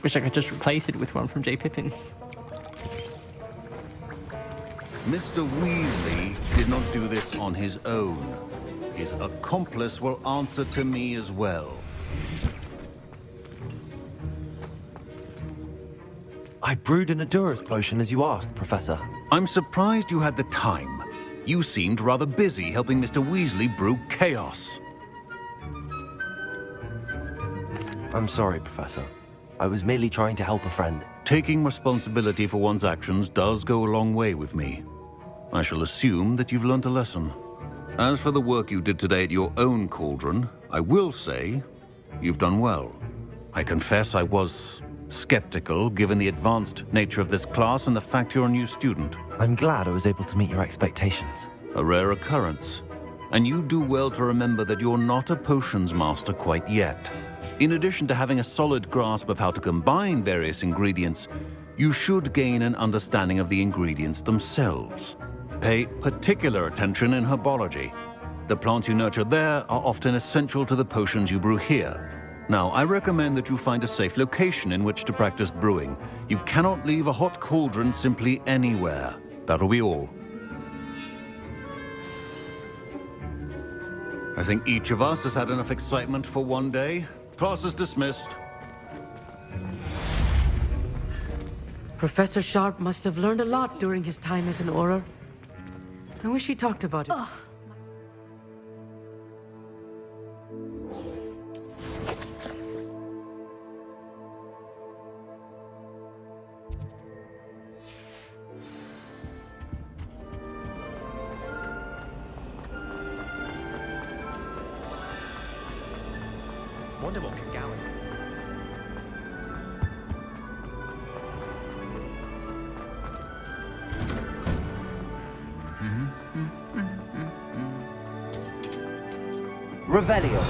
Wish I could just replace it with one from J. Pippin's. Mr. Weasley did not do this on his own. His accomplice will answer to me as well. I brewed an Adura's potion as you asked, Professor. I'm surprised you had the time. You seemed rather busy helping Mr. Weasley brew chaos. I'm sorry, Professor. I was merely trying to help a friend. Taking responsibility for one's actions does go a long way with me. I shall assume that you've learnt a lesson. As for the work you did today at your own cauldron, I will say you've done well. I confess I was skeptical, given the advanced nature of this class and the fact you're a new student. I'm glad I was able to meet your expectations. A rare occurrence. And you do well to remember that you're not a potions master quite yet. In addition to having a solid grasp of how to combine various ingredients, you should gain an understanding of the ingredients themselves. Pay particular attention in herbology. The plants you nurture there are often essential to the potions you brew here. Now, I recommend that you find a safe location in which to practice brewing. You cannot leave a hot cauldron simply anywhere. That'll be all. I think each of us has had enough excitement for one day. Class is dismissed. Professor Sharp must have learned a lot during his time as an Auror. I wish he talked about it. Wonder what can go in. Revelio.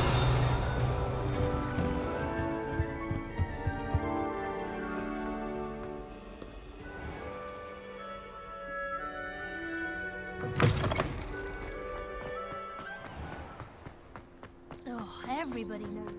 Oh, everybody knows.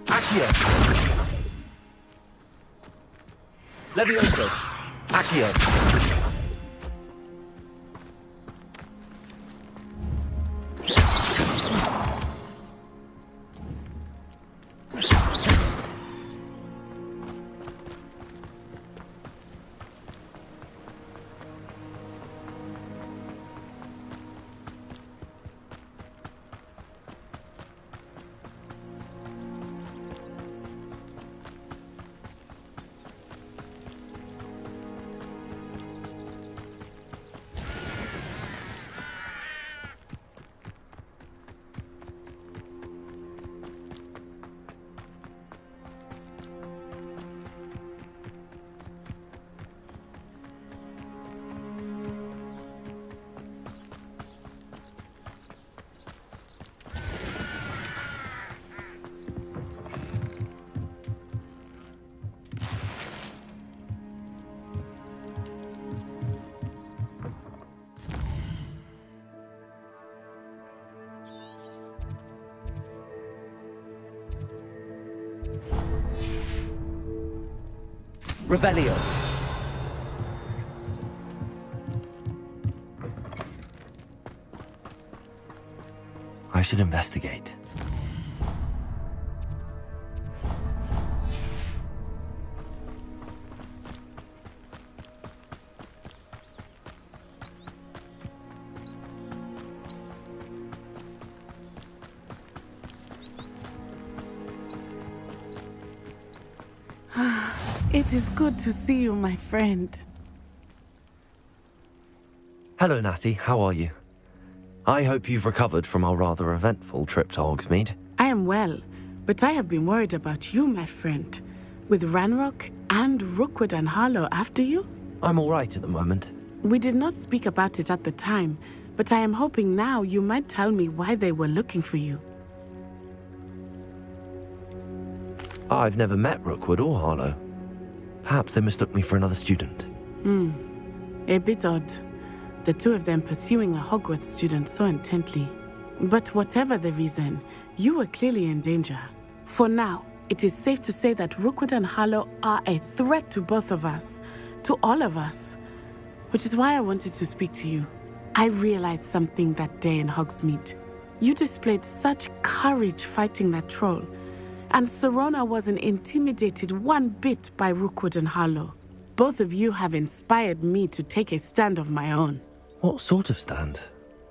Accio. Levioso. Accio. Revelio. I should investigate. It is good to see you, my friend. Hello, Natty. How are you? I hope you've recovered from our rather eventful trip to Hogsmeade. I am well, but I have been worried about you, my friend. With Ranrock and Rookwood and Harlow after you? I'm all right at the moment. We did not speak about it at the time, but I am hoping now you might tell me why they were looking for you. I've never met Rookwood or Harlow. Perhaps they mistook me for another student. A bit odd. The two of them pursuing a Hogwarts student so intently. But whatever the reason, you were clearly in danger. For now, it is safe to say that Rookwood and Harlow are a threat to both of us, to all of us. Which is why I wanted to speak to you. I realized something that day in Hogsmeade. You displayed such courage fighting that troll, and Serona wasn't intimidated one bit by Rookwood and Harlow. Both of you have inspired me to take a stand of my own. What sort of stand?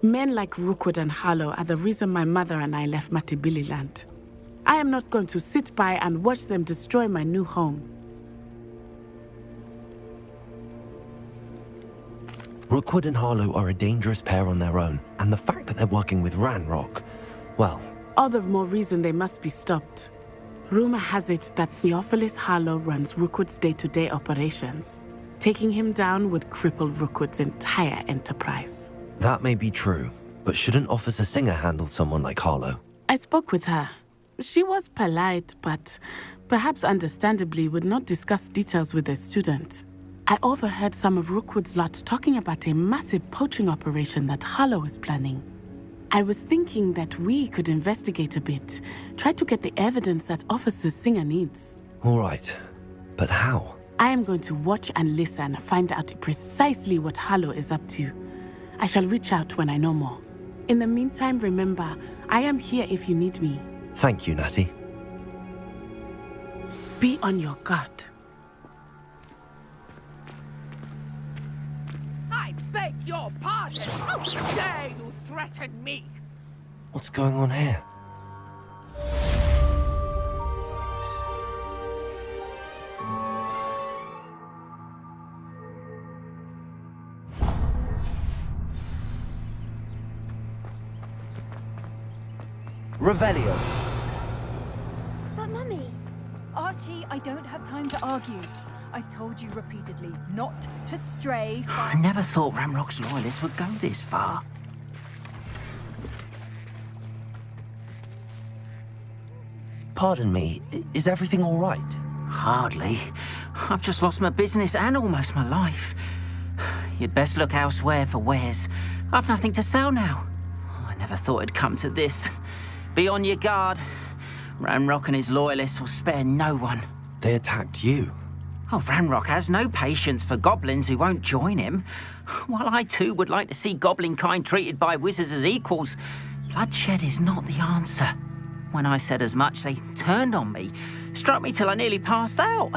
Men like Rookwood and Harlow are the reason my mother and I left Matibili-land. I am not going to sit by and watch them destroy my new home. Rookwood and Harlow are a dangerous pair on their own, and the fact that they're working with Ranrock, well... All the more reason they must be stopped. Rumor has it that Theophilus Harlow runs Rookwood's day-to-day operations. Taking him down would cripple Rookwood's entire enterprise. That may be true, but shouldn't Officer Singer handle someone like Harlow? I spoke with her. She was polite, but perhaps understandably would not discuss details with a student. I overheard some of Rookwood's lot talking about a massive poaching operation that Harlow is planning. I was thinking that we could investigate a bit, try to get the evidence that Officer Singer needs. All right, but how? I am going to watch and listen, find out precisely what Harlow is up to. I shall reach out when I know more. In the meantime, remember, I am here if you need me. Thank you, Natty. Be on your guard. I beg your pardon! How dare you threaten me? What's going on here? Revelio. But Mummy... Archie, I don't have time to argue. I've told you repeatedly not to stray far. I never thought Ranrock's loyalists would go this far. Pardon me, is everything all right? Hardly. I've just lost my business and almost my life. You'd best look elsewhere for wares. I've nothing to sell now. I never thought it'd come to this. Be on your guard. Ranrock and his loyalists will spare no one. They attacked you? Oh, Ranrock has no patience for goblins who won't join him. While I too would like to see goblin kind treated by wizards as equals, bloodshed is not the answer. When I said as much, they turned on me, struck me till I nearly passed out.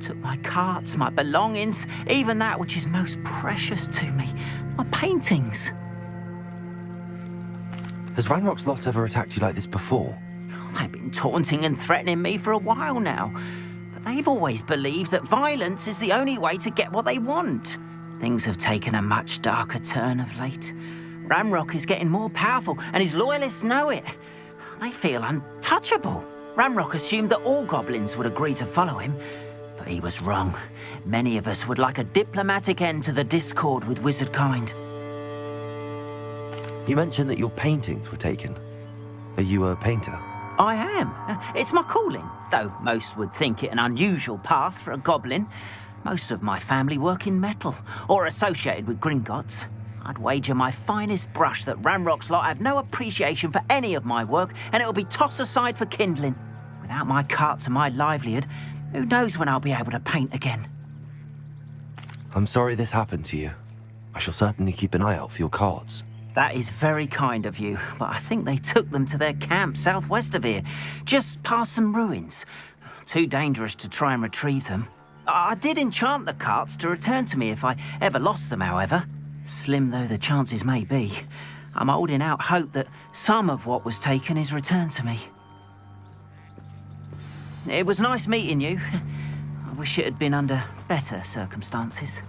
Took my carts, my belongings, even that which is most precious to me, my paintings. Has Ranrock's lot ever attacked you like this before? They've been taunting and threatening me for a while now. But they've always believed that violence is the only way to get what they want. Things have taken a much darker turn of late. Ranrock is getting more powerful, and his loyalists know it. They feel untouchable. Ranrock assumed that all goblins would agree to follow him, but he was wrong. Many of us would like a diplomatic end to the discord with wizard kind. You mentioned that your paintings were taken. Are you a painter? I am. It's my calling, though most would think it an unusual path for a goblin. Most of my family work in metal, or associated with Gringotts. I'd wager my finest brush that Ranrock's lot have no appreciation for any of my work, and it'll be tossed aside for kindling. Without my carts and my livelihood, Who knows when I'll be able to paint again? I'm sorry this happened to you. I shall certainly keep an eye out for your cards. That is very kind of you, but I think they took them to their camp southwest of here, just past some ruins. Too dangerous to try and retrieve them. I did enchant the carts to return to me if I ever lost them, however. Slim though the chances may be, I'm holding out hope that some of what was taken is returned to me. It was nice meeting you. I wish it had been under better circumstances.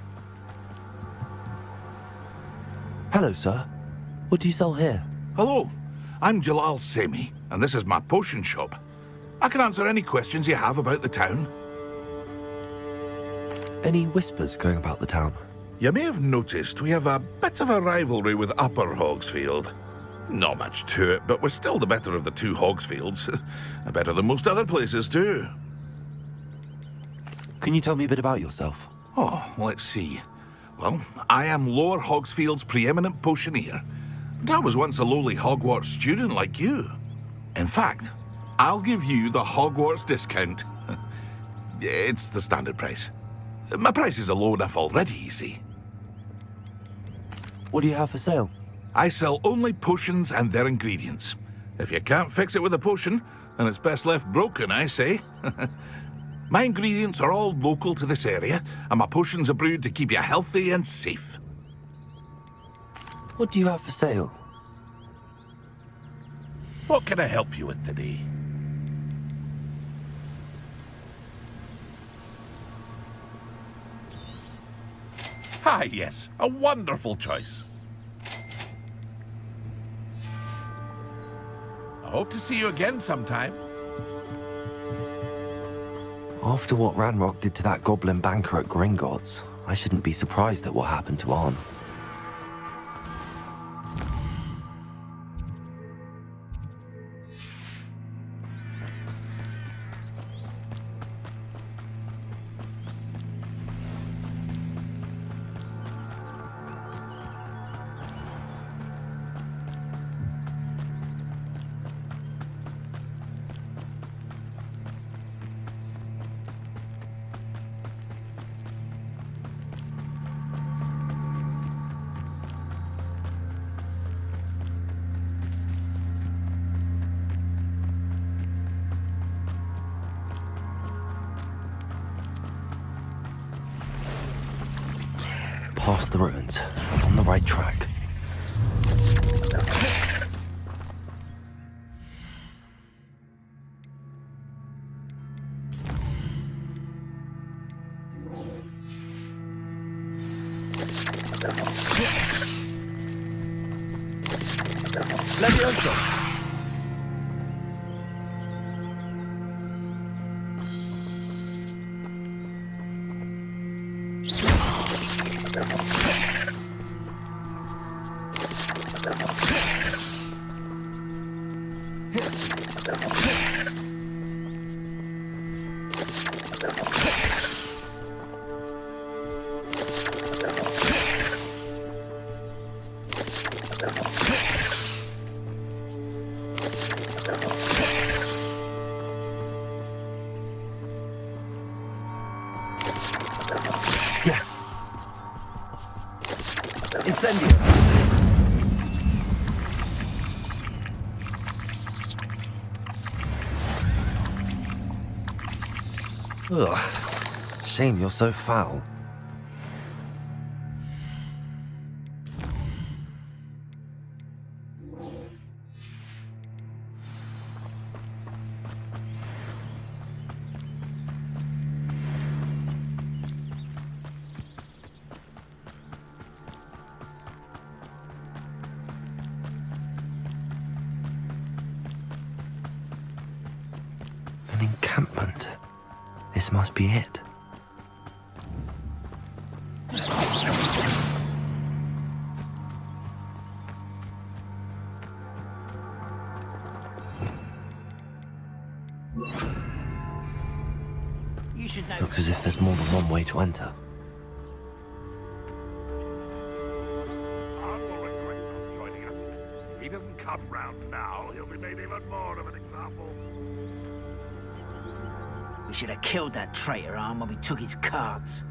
Hello, sir. What do you sell here? Hello, I'm Jalal Semi, and this is my potion shop. I can answer any questions you have about the town. Any whispers going about the town? You may have noticed we have a bit of a rivalry with Upper Hogsfield. Not much to it, but we're still the better of the two Hogsfields. Better than most other places, too. Can you tell me a bit about yourself? Oh, let's see. Well, I am Lower Hogsfield's preeminent potioneer. But I was once a lowly Hogwarts student like you. In fact, I'll give you the Hogwarts discount. It's the standard price. My prices are low enough already, you see. What do you have for sale? I sell only potions and their ingredients. If you can't fix it with a potion, then it's best left broken, I say. My ingredients are all local to this area, and my potions are brewed to keep you healthy and safe. What do you have for sale? What can I help you with today? Ah, yes, a wonderful choice. I hope to see you again sometime. After what Ranrock did to that goblin banker at Gringotts, I shouldn't be surprised at what happened to Arn. Past the ruins. I'm on the right track. Levioso! Yes! Incendio! Ugh. Shame you're so foul. An encampment. This must be it. You should know. Looks as if there's more than one way to enter. Joining us. If he doesn't come round now, he'll be made even more of an example. We should have killed that traitor arm when we took his cards.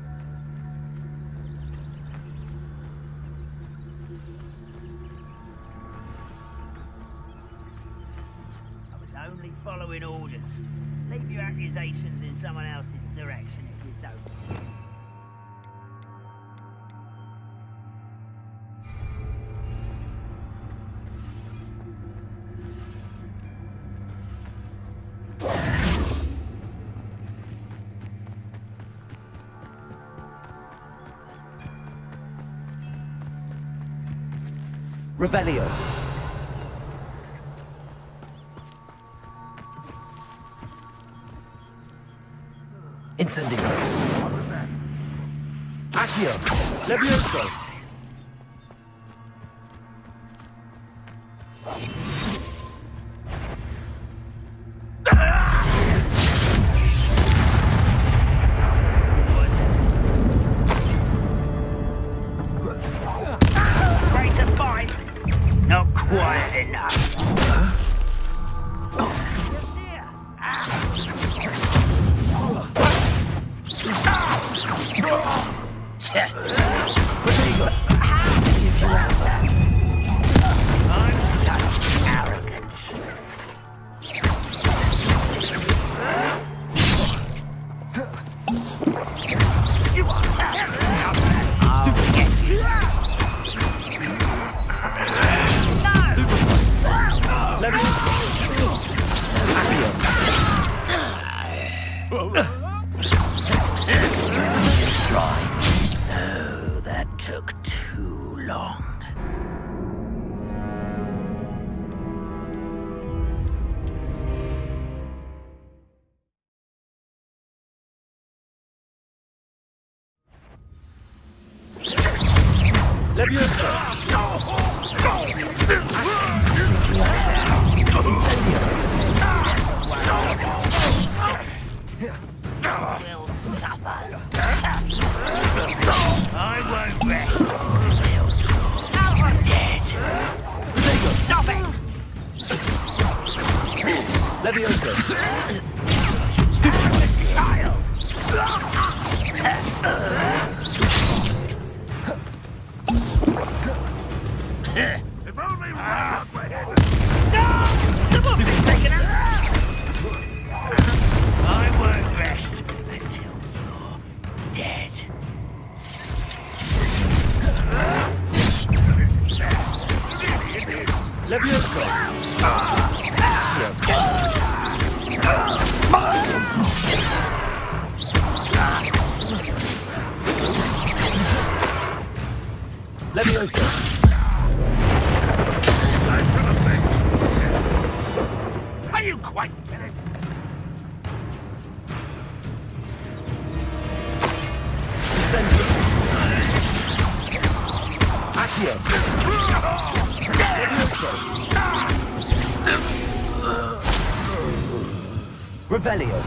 I was only following orders. Leave your accusations in someone else's direction if you don't. Revelio. Incendio. Accio. Levioso. Ready to fight? Not quiet enough. I'm such arrogance. Oh, that took too long. We'll suffer. I won't rest until you're dead. Stop it! Levioso. Stupid child! If only one way. No! Someone be taken out! I won't rest until you're dead. Levioso. Levioso. Are you quite kidding? Incendio. Accio. Levioso. Revelio.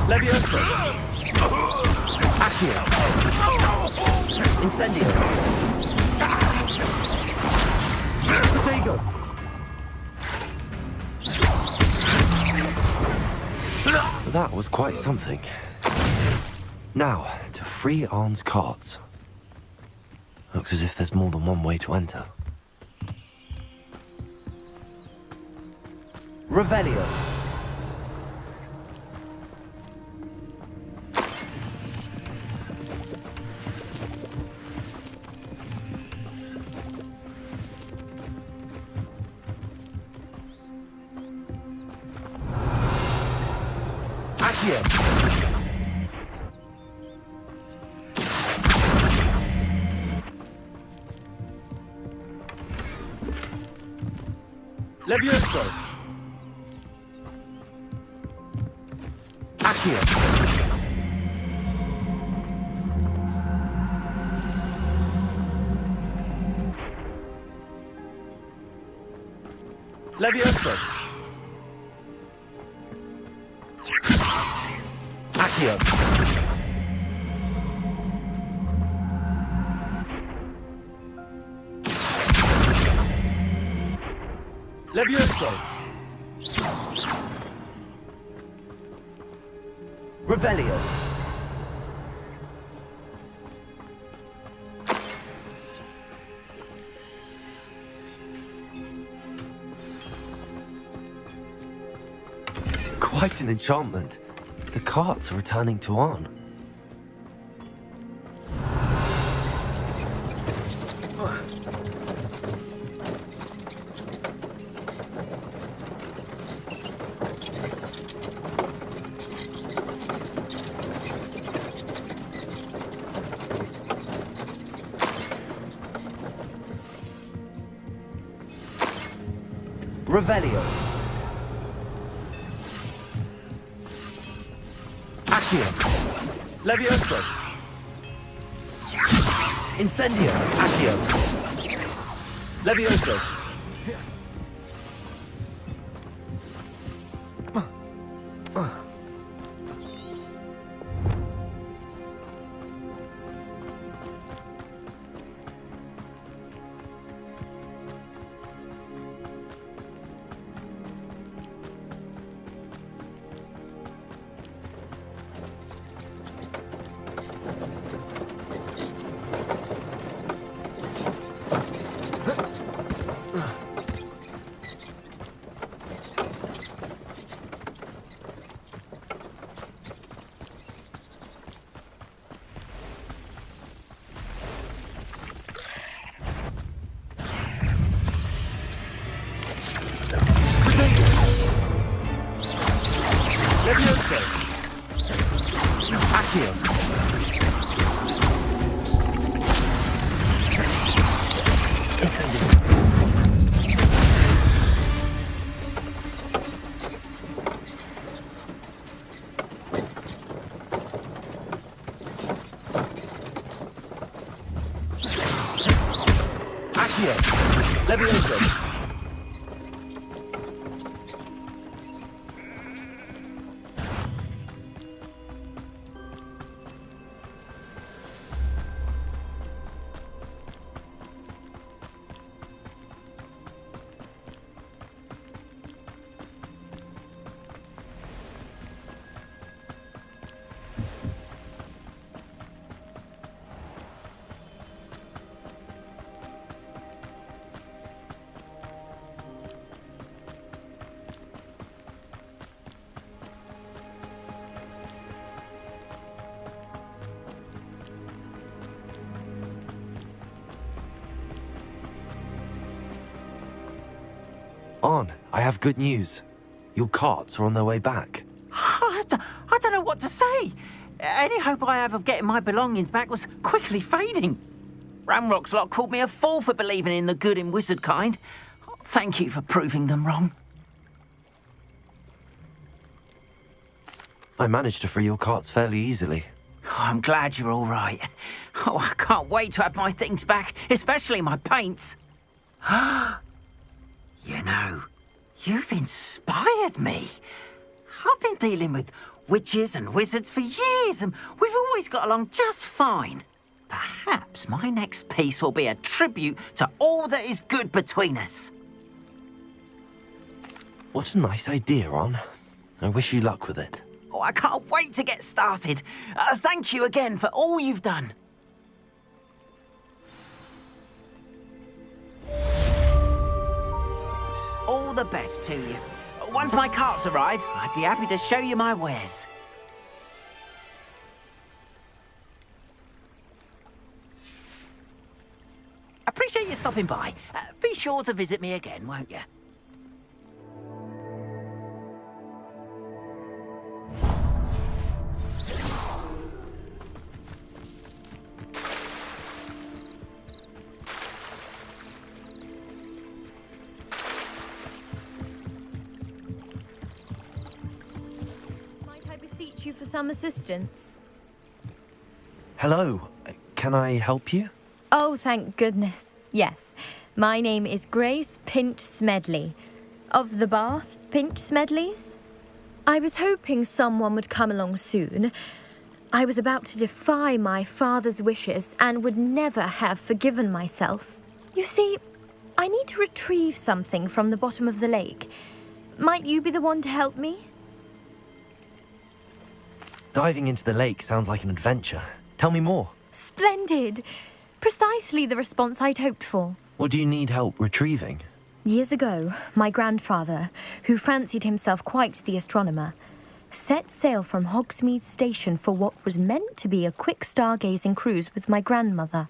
Levioso. Accio. Incendio. Protego. That was quite something. Now, to free Arn's cards. Looks as if there's more than one way to enter. Revelio. Accio. Levioso. Accio. Levioso. Accio. Levioso. Revelio. Quite an enchantment. The carts are returning to Arn. Revelio. Accio. Levioso. Incendio. Accio. Levioso. Levioso. Accio. Incendio. Accio. Levioso. Arn, I have good news. Your carts are on their way back. I don't know what to say. Any hope I have of getting my belongings back was quickly fading. Ramrock's lot called me a fool for believing in the good in wizard kind. Thank you for proving them wrong. I managed to free your carts fairly easily. Oh, I'm glad you're all right. Oh, I can't wait to have my things back, especially my paints. You know, you've inspired me. I've been dealing with witches and wizards for years, and we've always got along just fine. Perhaps my next piece will be a tribute to all that is good between us. What a nice idea, Arn. I wish you luck with it. Oh, I can't wait to get started. Thank you again for all you've done. All the best to you. Once my carts arrive, I'd be happy to show you my wares. Appreciate you stopping by. Be sure to visit me again, won't you? You for some assistance? Hello. Can I help you? Oh, thank goodness. Yes. My name is Grace Pint Smedley. Of the bath, Pinch Smedleys? I was hoping someone would come along soon. I was about to defy my father's wishes and would never have forgiven myself. You see, I need to retrieve something from the bottom of the lake. Might you be the one to help me? Diving into the lake sounds like an adventure. Tell me more. Splendid! Precisely the response I'd hoped for. What do you need help retrieving? Years ago, my grandfather, who fancied himself quite the astronomer, set sail from Hogsmeade Station for what was meant to be a quick stargazing cruise with my grandmother.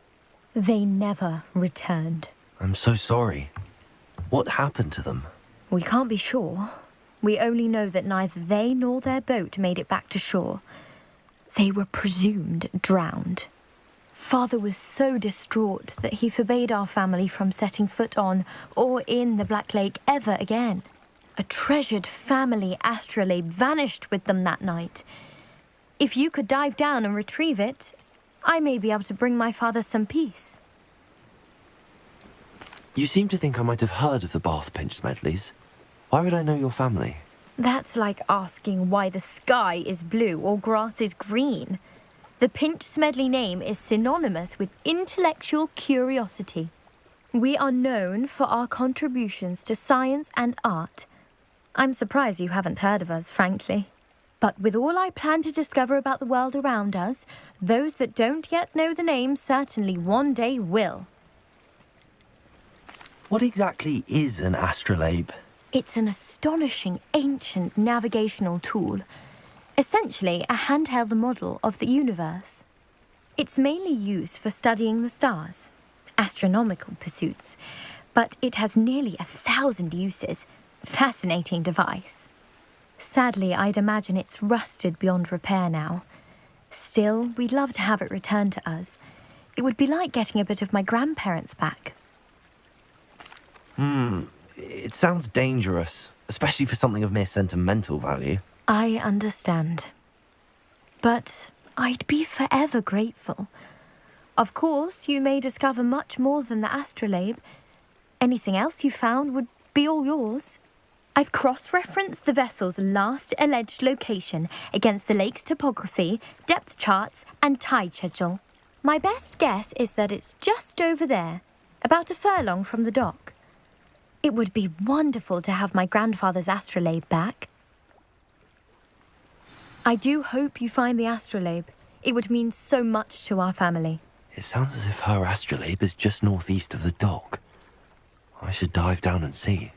They never returned. I'm so sorry. What happened to them? We can't be sure. We only know that neither they nor their boat made it back to shore. They were presumed drowned. Father was so distraught that he forbade our family from setting foot on or in the Black Lake ever again. A treasured family astrolabe vanished with them that night. If you could dive down and retrieve it, I may be able to bring my father some peace. You seem to think I might have heard of the Bath Pinch Smedleys. Why would I know your family? That's like asking why the sky is blue or grass is green. The Pinch Smedley name is synonymous with intellectual curiosity. We are known for our contributions to science and art. I'm surprised you haven't heard of us, frankly. But with all I plan to discover about the world around us, those that don't yet know the name certainly one day will. What exactly is an astrolabe? It's an astonishing ancient navigational tool. Essentially a handheld model of the universe. It's mainly used for studying the stars, astronomical pursuits, but it has nearly 1,000 uses. Fascinating device. Sadly, I'd imagine it's rusted beyond repair now. Still, we'd love to have it returned to us. It would be like getting a bit of my grandparents back. It sounds dangerous, especially for something of mere sentimental value. I understand. But I'd be forever grateful. Of course, you may discover much more than the astrolabe. Anything else you found would be all yours. I've cross-referenced the vessel's last alleged location against the lake's topography, depth charts, and tide schedule. My best guess is that it's just over there, about a furlong from the dock. It would be wonderful to have my grandfather's astrolabe back. I do hope you find the astrolabe. It would mean so much to our family. It sounds as if her astrolabe is just northeast of the dock. I should dive down and see.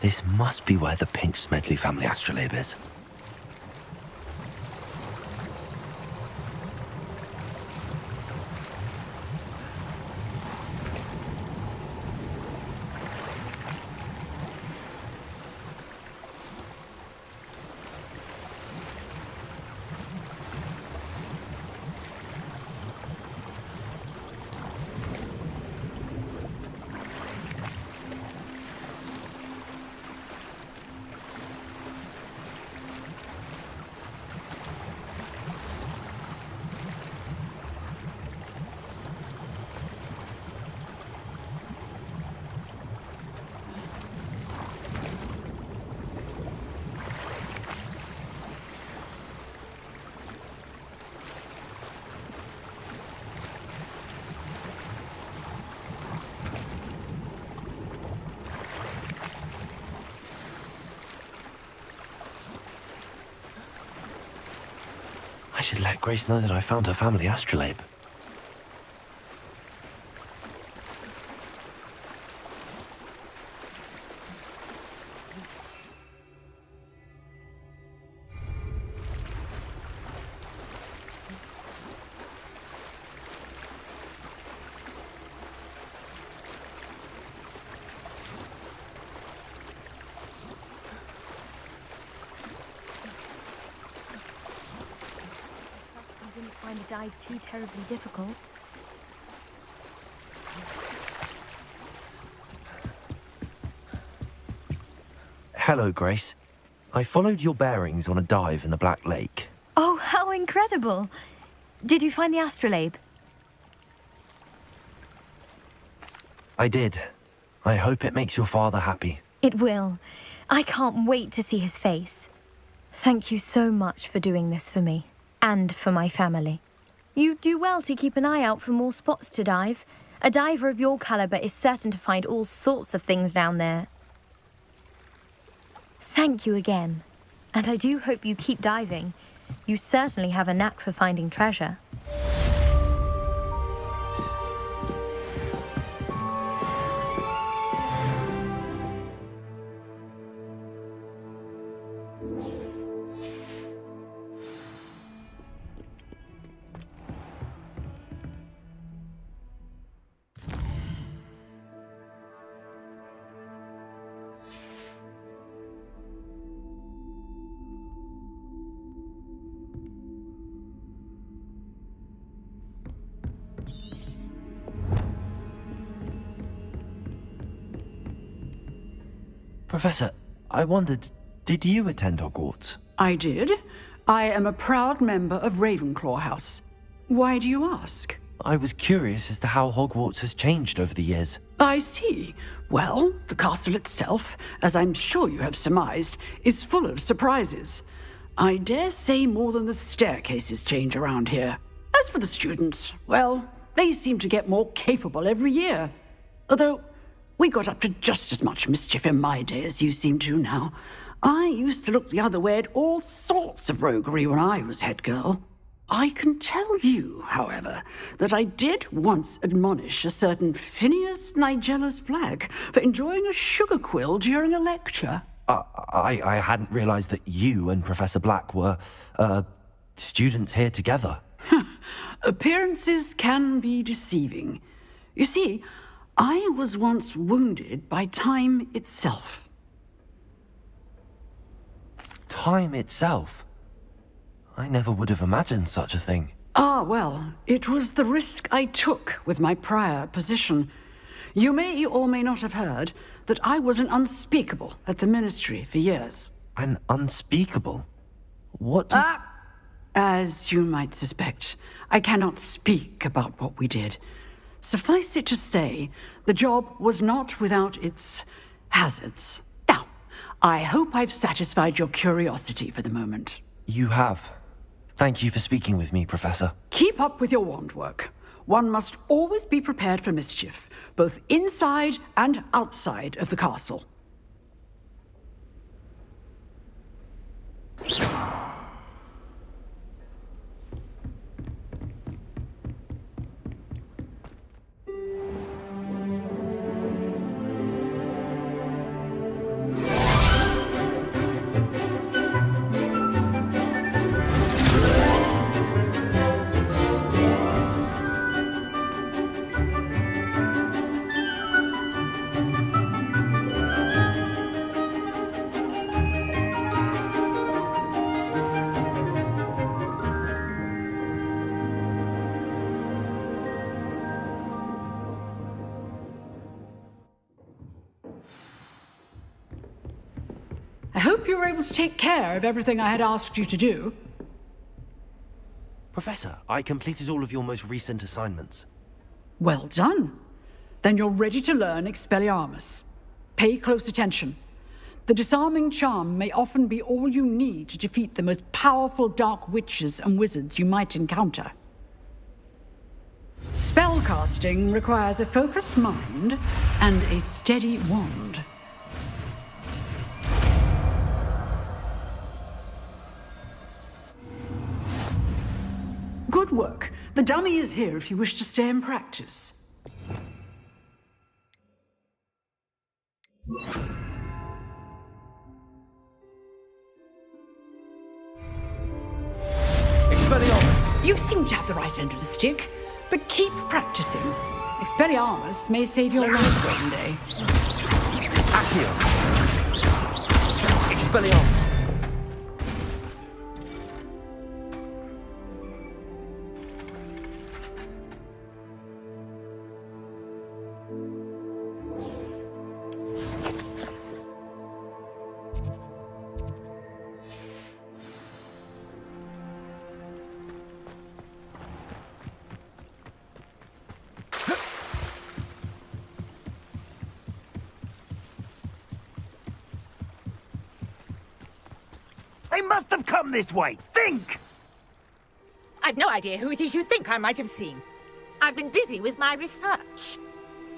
This must be where the Pinch Smedley family astrolabe is. I should let Grace know that I found her family astrolabe. Find the dive too terribly difficult. Hello, Grace. I followed your bearings on a dive in the Black Lake. Oh, how incredible! Did you find the astrolabe? I did. I hope it makes your father happy. It will. I can't wait to see his face. Thank you so much for doing this for me. And for my family. You do well to keep an eye out for more spots to dive. A diver of your caliber is certain to find all sorts of things down there. Thank you again. And I do hope you keep diving. You certainly have a knack for finding treasure. Professor, I wondered, did you attend Hogwarts? I did. I am a proud member of Ravenclaw House. Why do you ask? I was curious as to how Hogwarts has changed over the years. I see. Well, the castle itself, as I'm sure you have surmised, is full of surprises. I dare say more than the staircases change around here. As for the students, well, they seem to get more capable every year. Although, we got up to just as much mischief in my day as you seem to now. I used to look the other way at all sorts of roguery when I was head girl. I can tell you, however, that I did once admonish a certain Phineas Nigellus Black for enjoying a sugar quill during a lecture. I hadn't realized that you and Professor Black were, students here together. Appearances can be deceiving. You see, I was once wounded by time itself. Time itself? I never would have imagined such a thing. Ah, well, it was the risk I took with my prior position. You may or may not have heard that I was an unspeakable at the Ministry for years. An unspeakable? What does... As you might suspect, I cannot speak about what we did. Suffice it to say, the job was not without its hazards. Now, I hope I've satisfied your curiosity for the moment. You have. Thank you for speaking with me, Professor. Keep up with your wand work. One must always be prepared for mischief, both inside and outside of the castle. I hope you were able to take care of everything I had asked you to do. Professor, I completed all of your most recent assignments. Well done. Then you're ready to learn Expelliarmus. Pay close attention. The disarming charm may often be all you need to defeat the most powerful dark witches and wizards you might encounter. Spellcasting requires a focused mind and a steady wand. work. The dummy is here if you wish to stay and practice. Expelliarmus! You seem to have the right end of the stick, but keep practicing. Expelliarmus may save your life one day. Accio! Expelliarmus! They must have come this way. Think! I've no idea who it is you think I might have seen. I've been busy with my research.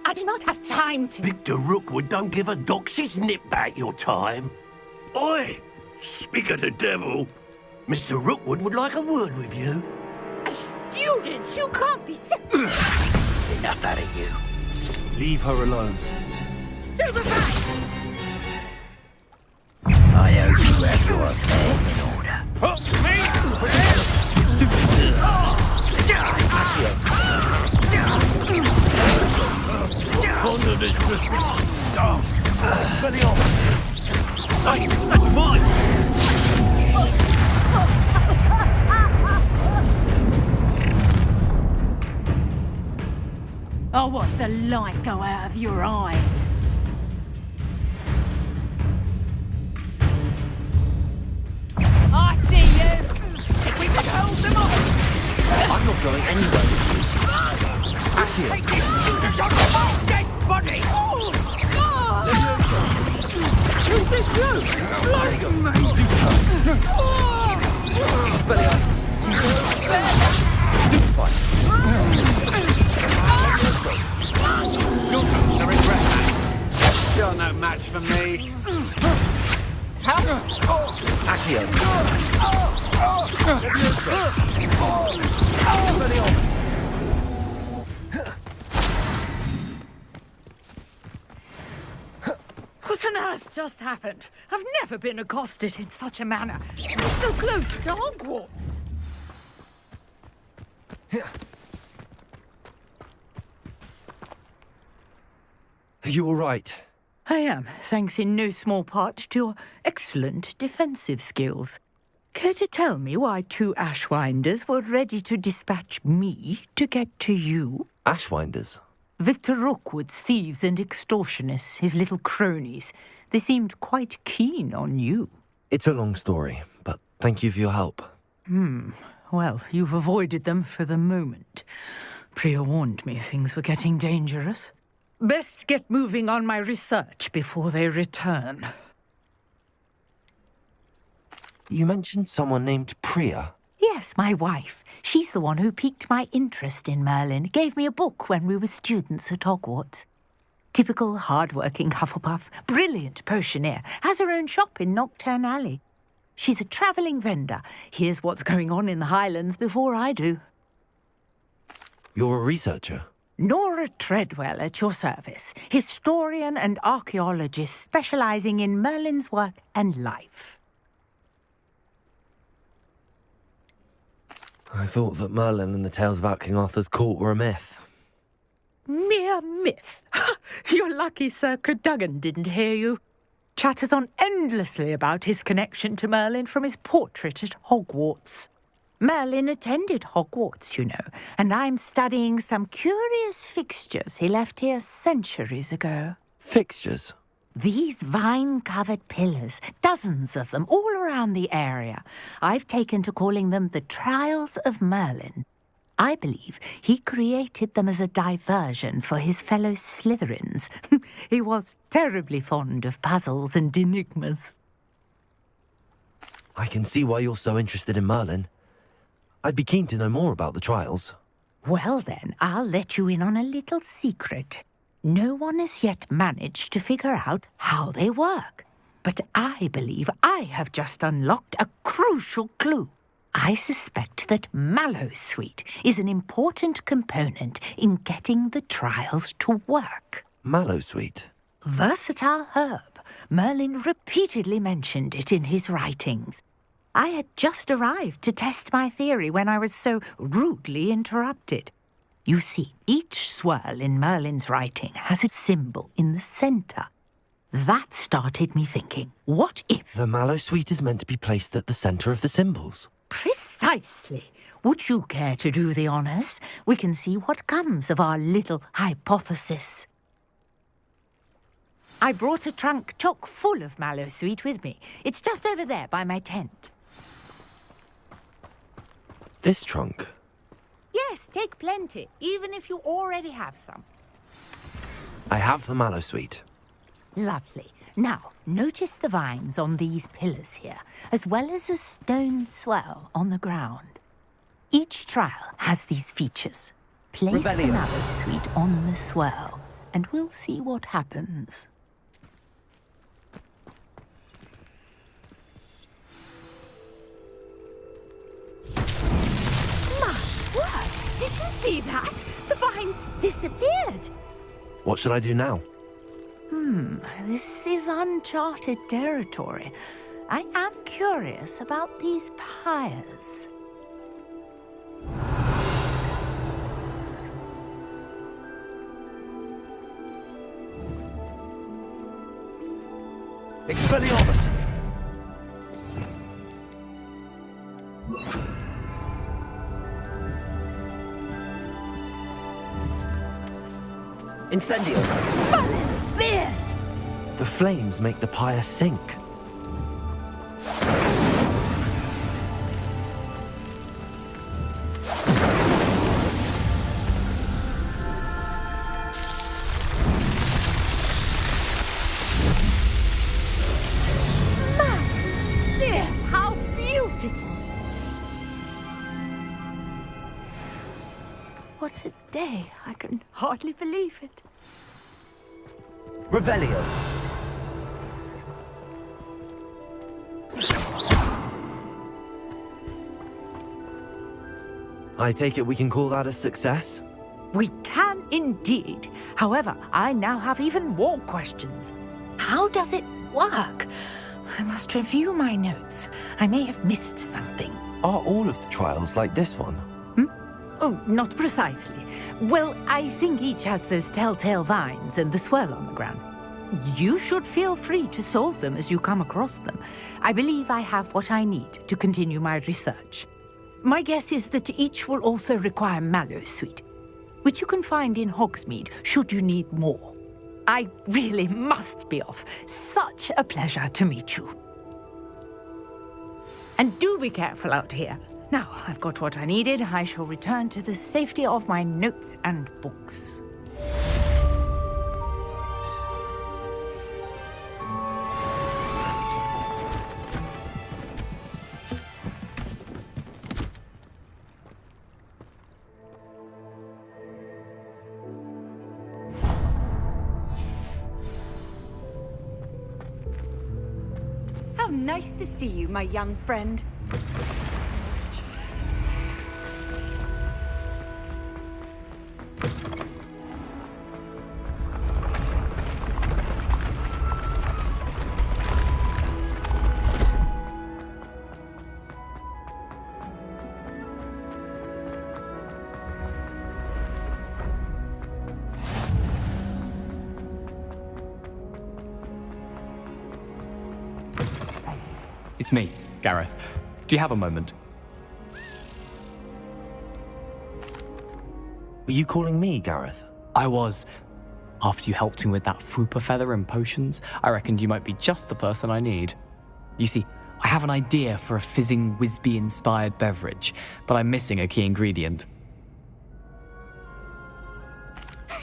I do not have time to... Victor Rookwood don't give a doxy's nip back your time. Oi! Speak of the devil. Mr. Rookwood would like a word with you. A student? You can't be serious. Enough out of you. Leave her alone. Stupefy! I hope you have your affairs in order. Me? Fond of this Christmas. Expelliarmus! Hey, that's mine! Oh, what's the light go out of your eyes? I see you! If we could hold them off! I'm not going anywhere with you. Accio! Take this student on my dead body! Who's this room? Bloody amazing! Expelliarmus! Stupefy! You're going to regret that. You're no match for me. Accio! Expelliarmus! What on earth just happened? I've never been accosted in such a manner. We're so close to Hogwarts. Are you all right? I am, thanks in no small part to your excellent defensive skills. Care to tell me why two Ashwinders were ready to dispatch me to get to you? Ashwinders? Victor Rookwood's thieves and extortionists, his little cronies. They seemed quite keen on you. It's a long story, but thank you for your help. Well, you've avoided them for the moment. Priya warned me things were getting dangerous. Best get moving on my research before they return. You mentioned someone named Priya. Yes, my wife. She's the one who piqued my interest in Merlin. Gave me a book when we were students at Hogwarts. Typical hard-working Hufflepuff, brilliant potioneer, has her own shop in Nocturne Alley. She's a travelling vendor. Hears what's going on in the Highlands before I do. You're a researcher? Nora Treadwell at your service, historian and archaeologist specialising in Merlin's work and life. I thought that Merlin and the tales about King Arthur's court were a myth. Mere myth. You're lucky Sir Cadogan didn't hear you. Chatters on endlessly about his connection to Merlin from his portrait at Hogwarts. Merlin attended Hogwarts, you know, and I'm studying some curious fixtures he left here centuries ago. Fixtures? These vine-covered pillars, dozens of them, all around the area. I've taken to calling them the Trials of Merlin. I believe he created them as a diversion for his fellow Slytherins. He was terribly fond of puzzles and enigmas. I can see why you're so interested in Merlin. I'd be keen to know more about the trials. Well then, I'll let you in on a little secret. No one has yet managed to figure out how they work. But I believe I have just unlocked a crucial clue. I suspect that mallowsweet is an important component in getting the trials to work. Mallowsweet? Versatile herb. Merlin repeatedly mentioned it in his writings. I had just arrived to test my theory when I was so rudely interrupted. You see, each swirl in Merlin's writing has a symbol in the center. That started me thinking, what if... The mallowsweet is meant to be placed at the center of the symbols. Precisely. Would you care to do the honors? We can see what comes of our little hypothesis. I brought a trunk chock full of mallowsweet with me. It's just over there by my tent. This trunk? Yes, take plenty, even if you already have some. I have the mallowsweet. Lovely. Now, notice the vines on these pillars here, as well as a stone swell on the ground. Each trial has these features. Place the mallowsweet on the swell, and we'll see what happens. Did you see that? The vines disappeared. What should I do now? This is uncharted territory. I am curious about these pyres. Expelliarmus! Incendio! Merlin's beard! The flames make the pyre sink. Merlin's beard! How beautiful! What a day! I can hardly believe it. Revelio! I take it we can call that a success? We can indeed. However, I now have even more questions. How does it work? I must review my notes. I may have missed something. Are all of the trials like this one? Oh, not precisely. Well, I think each has those telltale vines and the swirl on the ground. You should feel free to solve them as you come across them. I believe I have what I need to continue my research. My guess is that each will also require mallowsweet, which you can find in Hogsmeade should you need more. I really must be off. Such a pleasure to meet you. And do be careful out here. Now, I've got what I needed. I shall return to the safety of my notes and books. How nice to see you, my young friend. It's me, Gareth. Do you have a moment? Were you calling me, Gareth? I was. After you helped me with that Fupa feather and potions, I reckoned you might be just the person I need. You see, I have an idea for a fizzing Whizbee-inspired beverage, but I'm missing a key ingredient.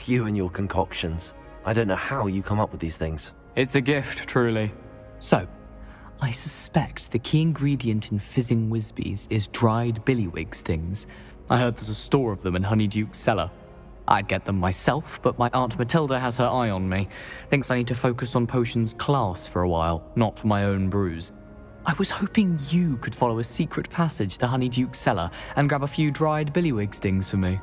You and your concoctions. I don't know how you come up with these things. It's a gift, truly. So, I suspect the key ingredient in fizzing Whizbees is dried billywig stings. I heard there's a store of them in Honeyduke's cellar. I'd get them myself, but my Aunt Matilda has her eye on me. Thinks I need to focus on potions class for a while, not for my own brews. I was hoping you could follow a secret passage to Honeyduke's cellar and grab a few dried billywig stings for me.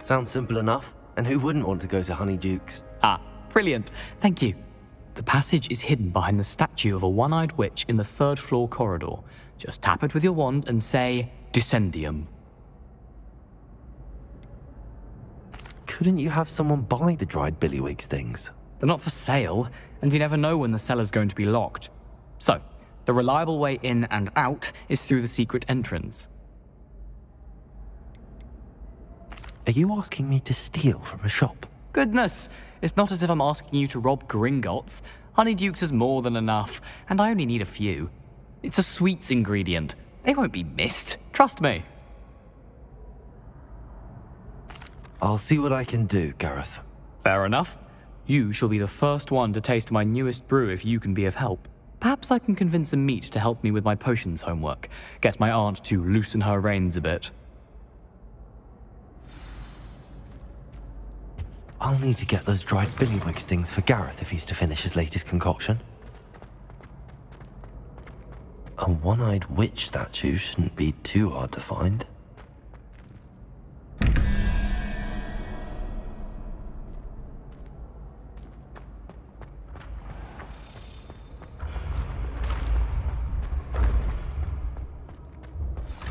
Sounds simple enough. And who wouldn't want to go to Honeyduke's? Ah, brilliant. Thank you. The passage is hidden behind the statue of a one-eyed witch in the 3rd floor corridor. Just tap it with your wand and say, Dissendium. Couldn't you have someone buy the dried billywig stings? They're not for sale, and you never know when the cellar's going to be locked. So, the reliable way in and out is through the secret entrance. Are you asking me to steal from a shop? Goodness, it's not as if I'm asking you to rob Gringotts. Honeyduke's is more than enough, and I only need a few. It's a sweets ingredient. They won't be missed. Trust me. I'll see what I can do, Gareth. Fair enough. You shall be the first one to taste my newest brew if you can be of help. Perhaps I can convince a meat to help me with my potions homework. Get my aunt to loosen her reins a bit. I'll need to get those dried billywig stings for Gareth if he's to finish his latest concoction. A one-eyed witch statue shouldn't be too hard to find.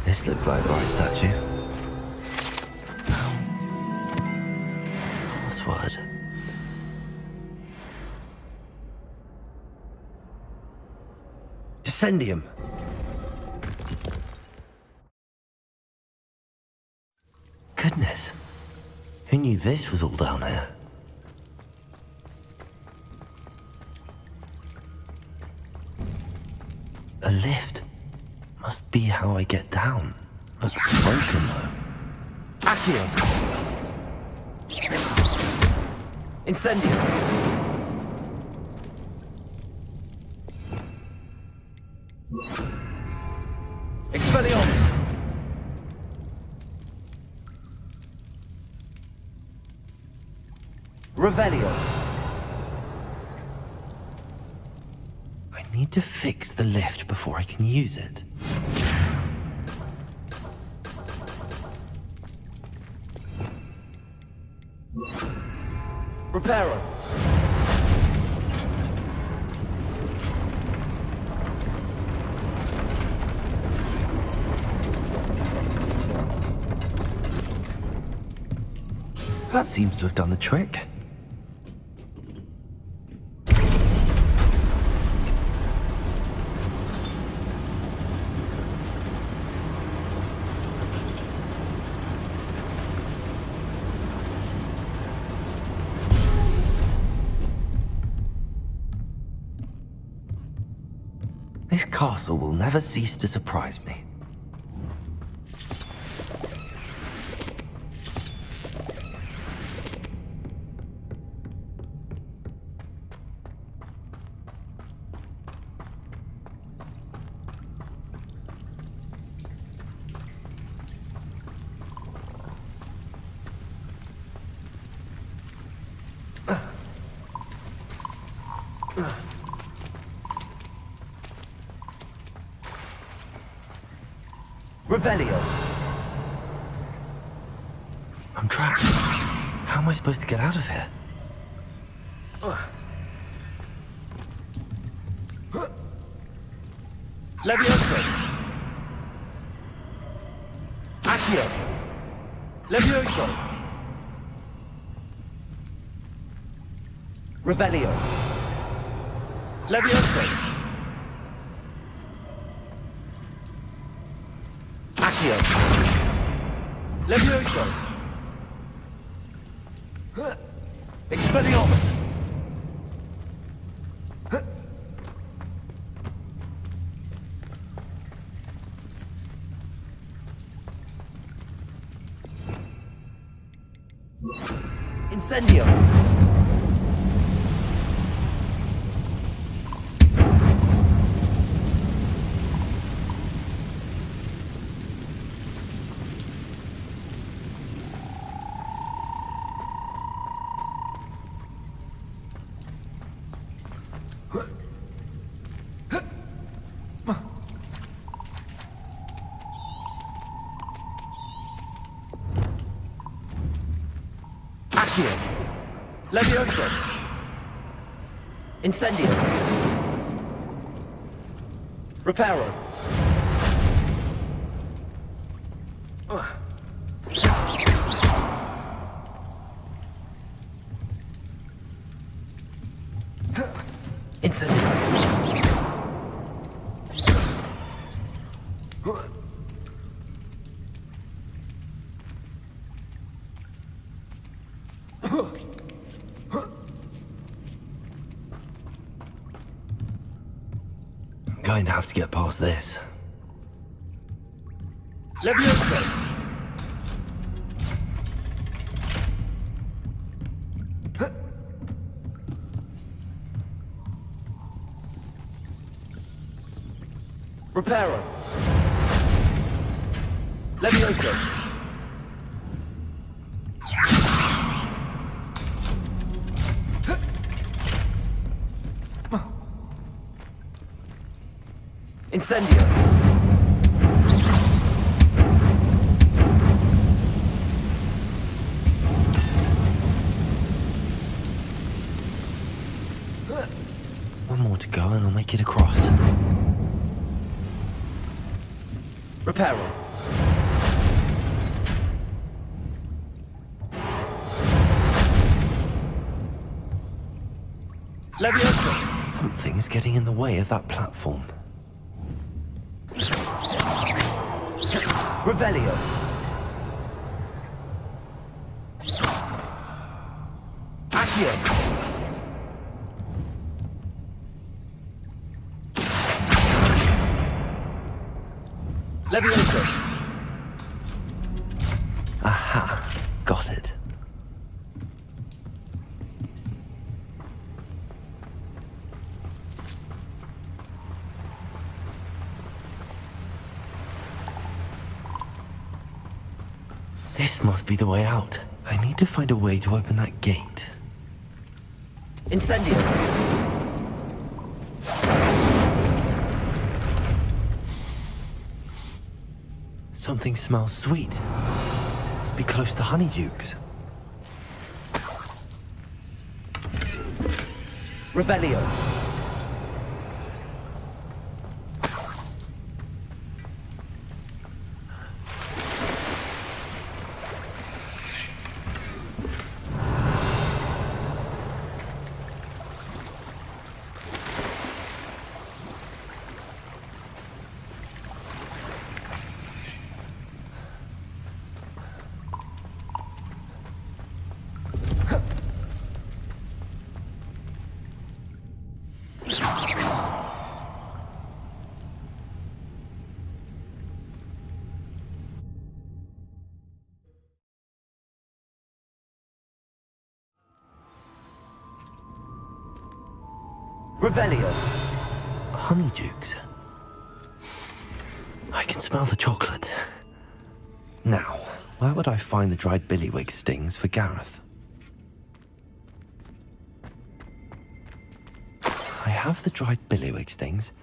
This looks like the right statue. Password. Dissendium. Goodness. Who knew this was all down here? A lift. Must be how I get down. Looks broken though. Accio! Incendio! Expelliarmus! Revelio! I need to fix the lift before I can use it. Reparo. That seems to have done the trick. This castle will never cease to surprise me. Revelio. I'm trapped. How am I supposed to get out of here? Levioso. Accio. Levioso. Revelio. Levioso. Accio. Levioso. Expelliarmus. Incendio. Accio. Levioso. Incendio. Reparo. Incendio. I'm going to have to get past this. Levioso! Reparo! Levioso! Incendio! One more to go and I'll make it across. Reparo. Levioso! Something is getting in the way of that platform. Revelio. Accio. Levioso. Aha, got it. This must be the way out. I need to find a way to open that gate. Incendio! Something smells sweet. Must be close to Honeydukes. Revelio. Revelio. Honeydukes. I can smell the chocolate. Now, where would I find the dried billywig stings for Gareth? I have the dried billywig stings.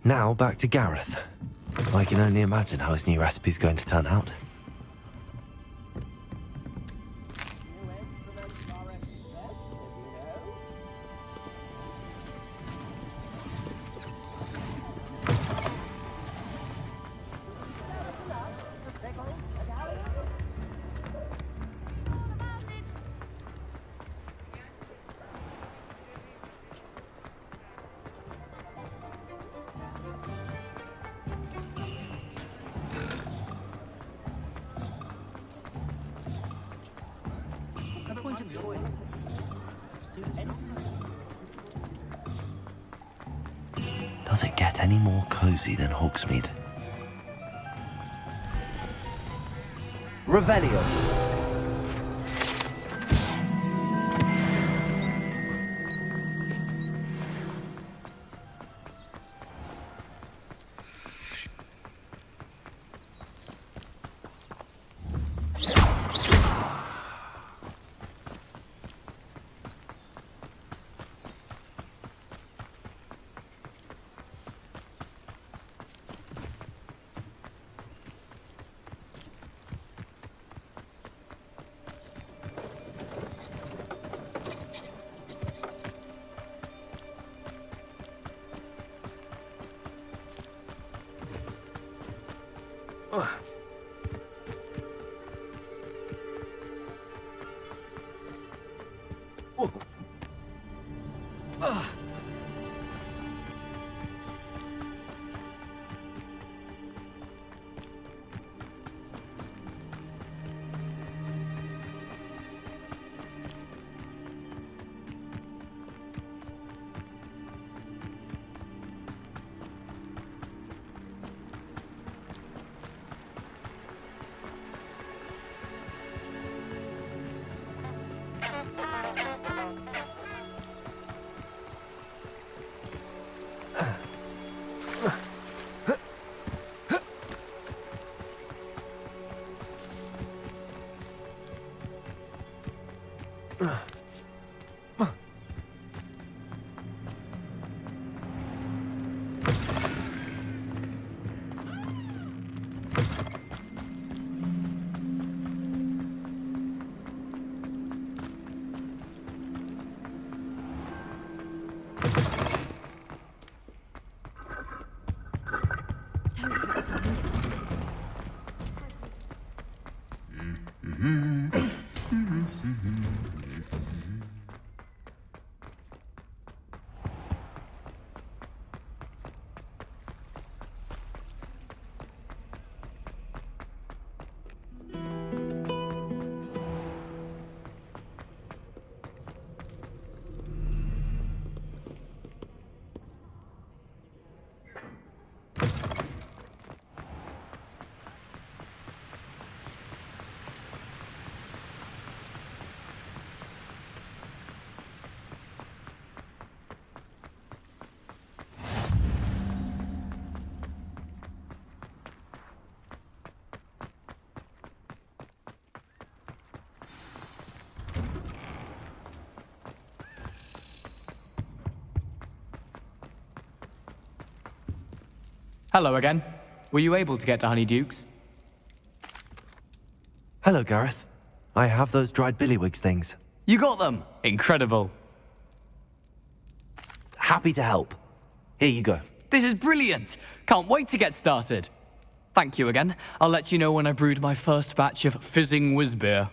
Now back to Gareth. I can only imagine how his new recipe's going to turn out. Does it get any more cozy than Hogsmeade? Revelio. Hello again. Were you able to get to Honeydukes? Hello, Gareth. I have those dried billywigs things. You got them! Incredible. Happy to help. Here you go. This is brilliant! Can't wait to get started. Thank you again. I'll let you know when I brewed my first batch of fizzing whizbeer.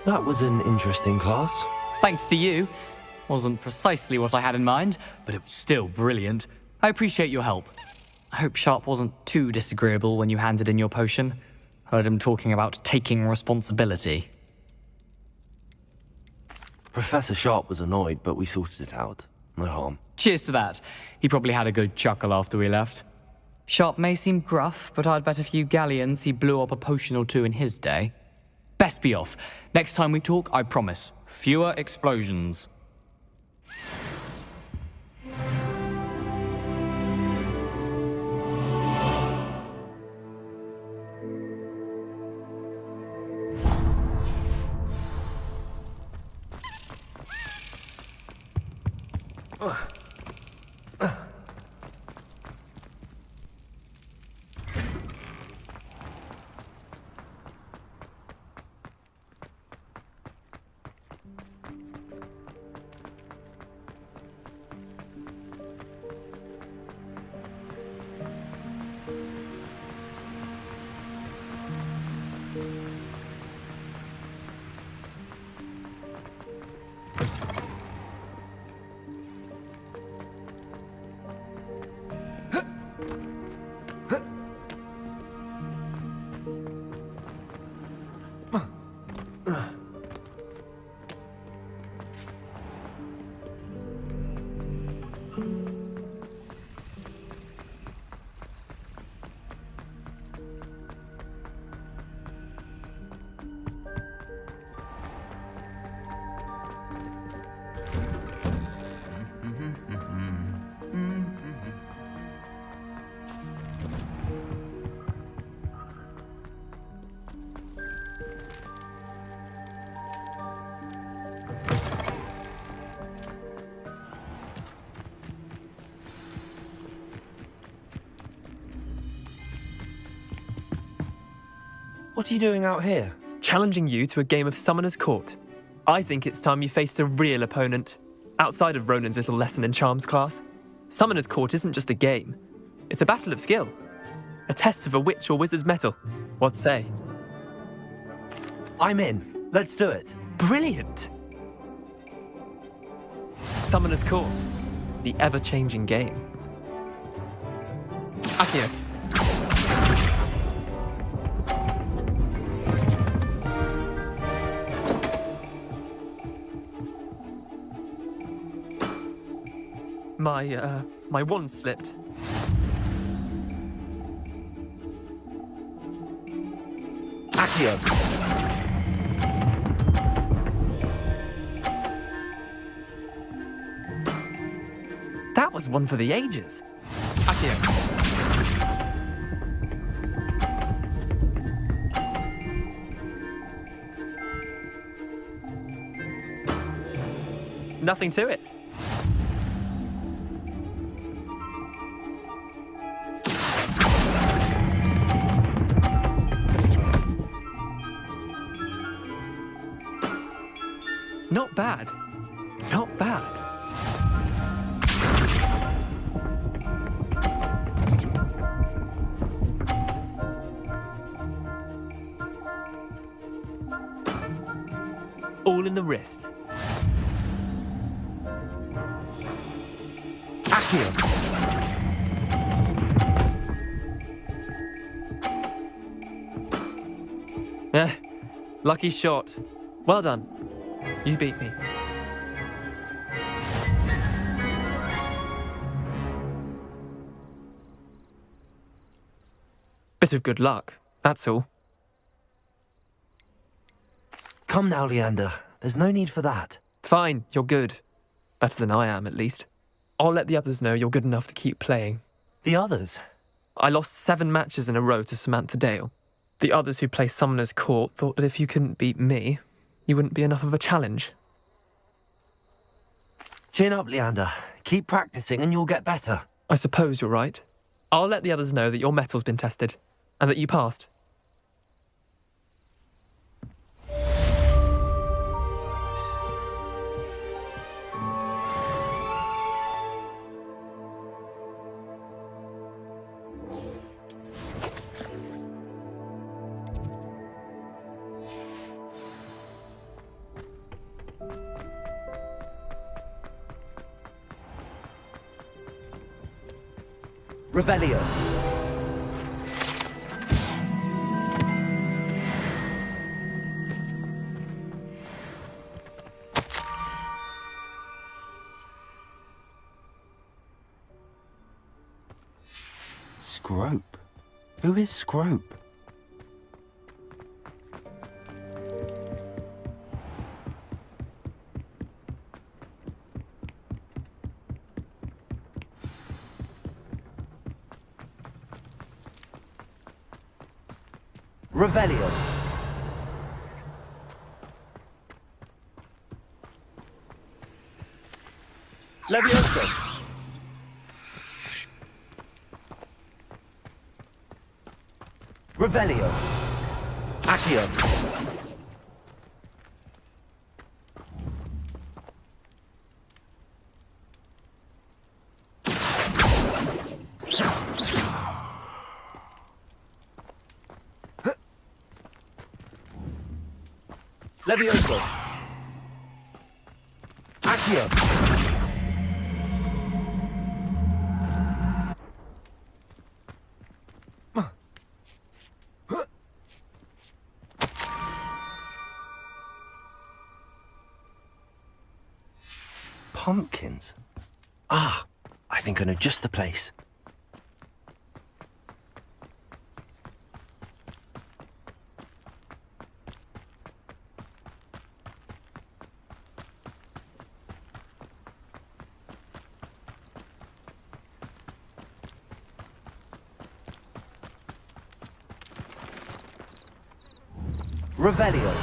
That was an interesting class. Thanks to you. Wasn't precisely what I had in mind, but it was still brilliant. I appreciate your help. I hope Sharp wasn't too disagreeable when you handed in your potion. Heard him talking about taking responsibility. Professor Sharp was annoyed, but we sorted it out. No harm. Cheers to that. He probably had a good chuckle after we left. Sharp may seem gruff, but I'd bet a few galleons he blew up a potion or two in his day. Best be off. Next time we talk, I promise, fewer explosions. What are you doing out here? Challenging you to a game of Summoner's Court. I think it's time you faced a real opponent. Outside of Ronan's little lesson in charms class, Summoner's Court isn't just a game. It's a battle of skill. A test of a witch or wizard's mettle. What say? I'm in. Let's do it. Brilliant! Summoner's Court. The ever-changing game. Akio. My wand slipped. Akio. That was one for the ages. Akio. Nothing to it. Not bad. Not bad. All in the wrist. Akio. Lucky shot. Well done. You beat me. Bit of good luck, that's all. Come now, Leander. There's no need for that. Fine, you're good. Better than I am, at least. I'll let the others know you're good enough to keep playing. The others? I lost 7 matches in a row to Samantha Dale. The others who play Summoner's Court thought that if you couldn't beat me, you wouldn't be enough of a challenge. Chin up, Leander. Keep practicing and you'll get better. I suppose you're right. I'll let the others know that your metal's been tested, and that you passed. Revelio. Scrope? Who is Scrope? Revelio. Levioso. Revelio. Accio. Levioso. Accio. Pumpkins. Ah, I think I know just the place. Revelio.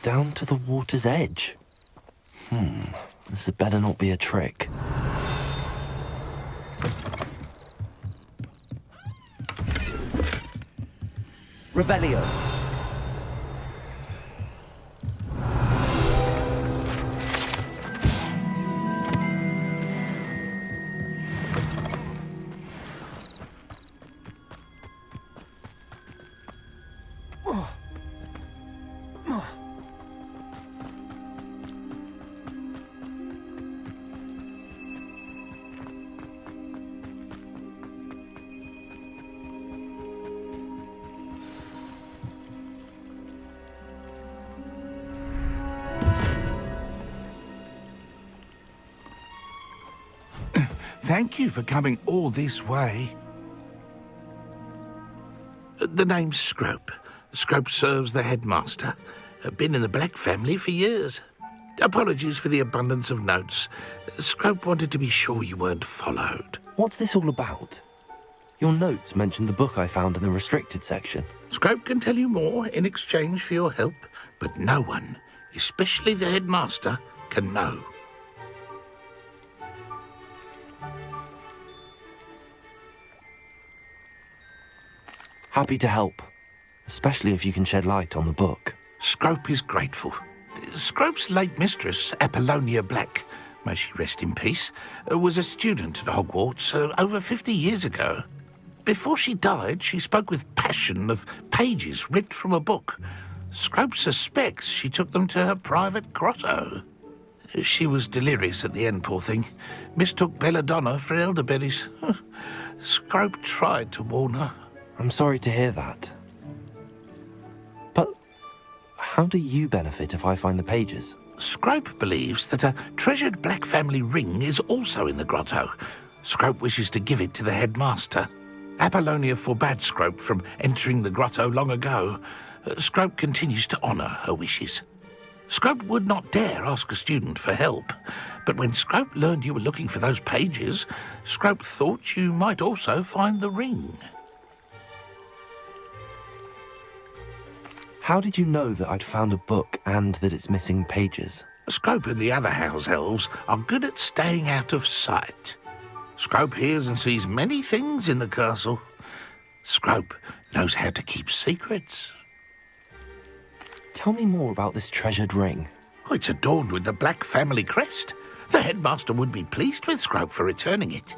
Down to the water's edge. This had better not be a trick. Revelio. Thank you for coming all this way. The name's Scrope. Scrope serves the headmaster. Been in the Black family for years. Apologies for the abundance of notes. Scrope wanted to be sure you weren't followed. What's this all about? Your notes mentioned the book I found in the restricted section. Scrope can tell you more in exchange for your help, but no one, especially the headmaster, can know. Happy to help, especially if you can shed light on the book. Scrope is grateful. Scrope's late mistress, Apollonia Black, may she rest in peace, was a student at Hogwarts over 50 years ago. Before she died, she spoke with passion of pages ripped from a book. Scrope suspects she took them to her private grotto. She was delirious at the end, poor thing. Mistook belladonna for elderberries. Scrope tried to warn her. I'm sorry to hear that. But how do you benefit if I find the pages? Scrope believes that a treasured Black family ring is also in the grotto. Scrope wishes to give it to the headmaster. Apollonia forbade Scrope from entering the grotto long ago. Scrope continues to honour her wishes. Scrope would not dare ask a student for help, but when Scrope learned you were looking for those pages, Scrope thought you might also find the ring. How did you know that I'd found a book and that it's missing pages? Scrope and the other house elves are good at staying out of sight. Scrope hears and sees many things in the castle. Scrope knows how to keep secrets. Tell me more about this treasured ring. Oh, it's adorned with the Black family crest. The headmaster would be pleased with Scrope for returning it.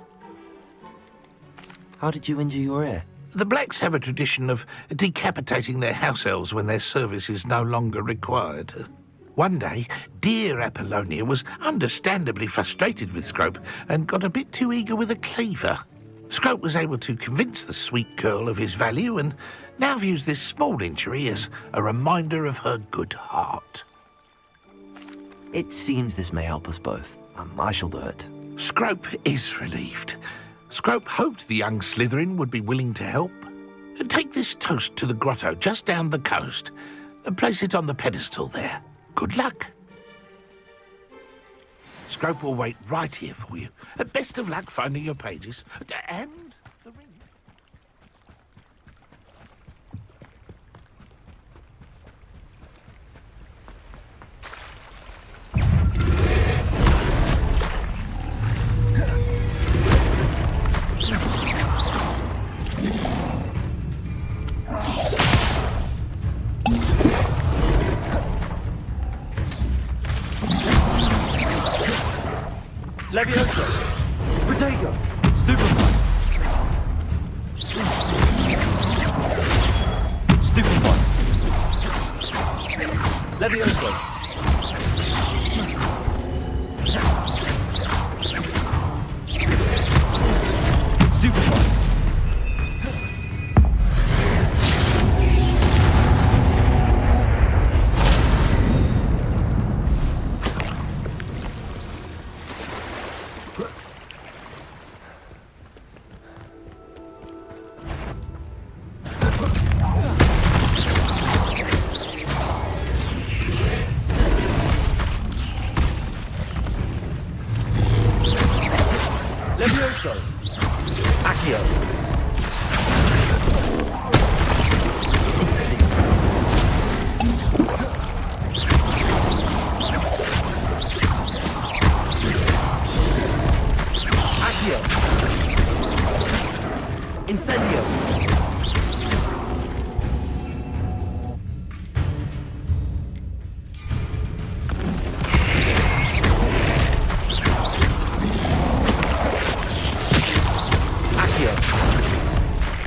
How did you injure your ear? The Blacks have a tradition of decapitating their house elves when their service is no longer required. One day, dear Apollonia was understandably frustrated with Scrope and got a bit too eager with a cleaver. Scrope was able to convince the sweet girl of his value and now views this small injury as a reminder of her good heart. It seems this may help us both. I shall do it. Scrope is relieved. Scrope hoped the young Slytherin would be willing to help. Take this toast to the grotto just down the coast and place it on the pedestal there. Good luck. Scrope will wait right here for you. Best of luck finding your pages. And the ring. Levioso! Protego! Stupefy! Stupefy! Levioso! Stupefy! Levioso! Accio! Incendio! Accio! Incendio!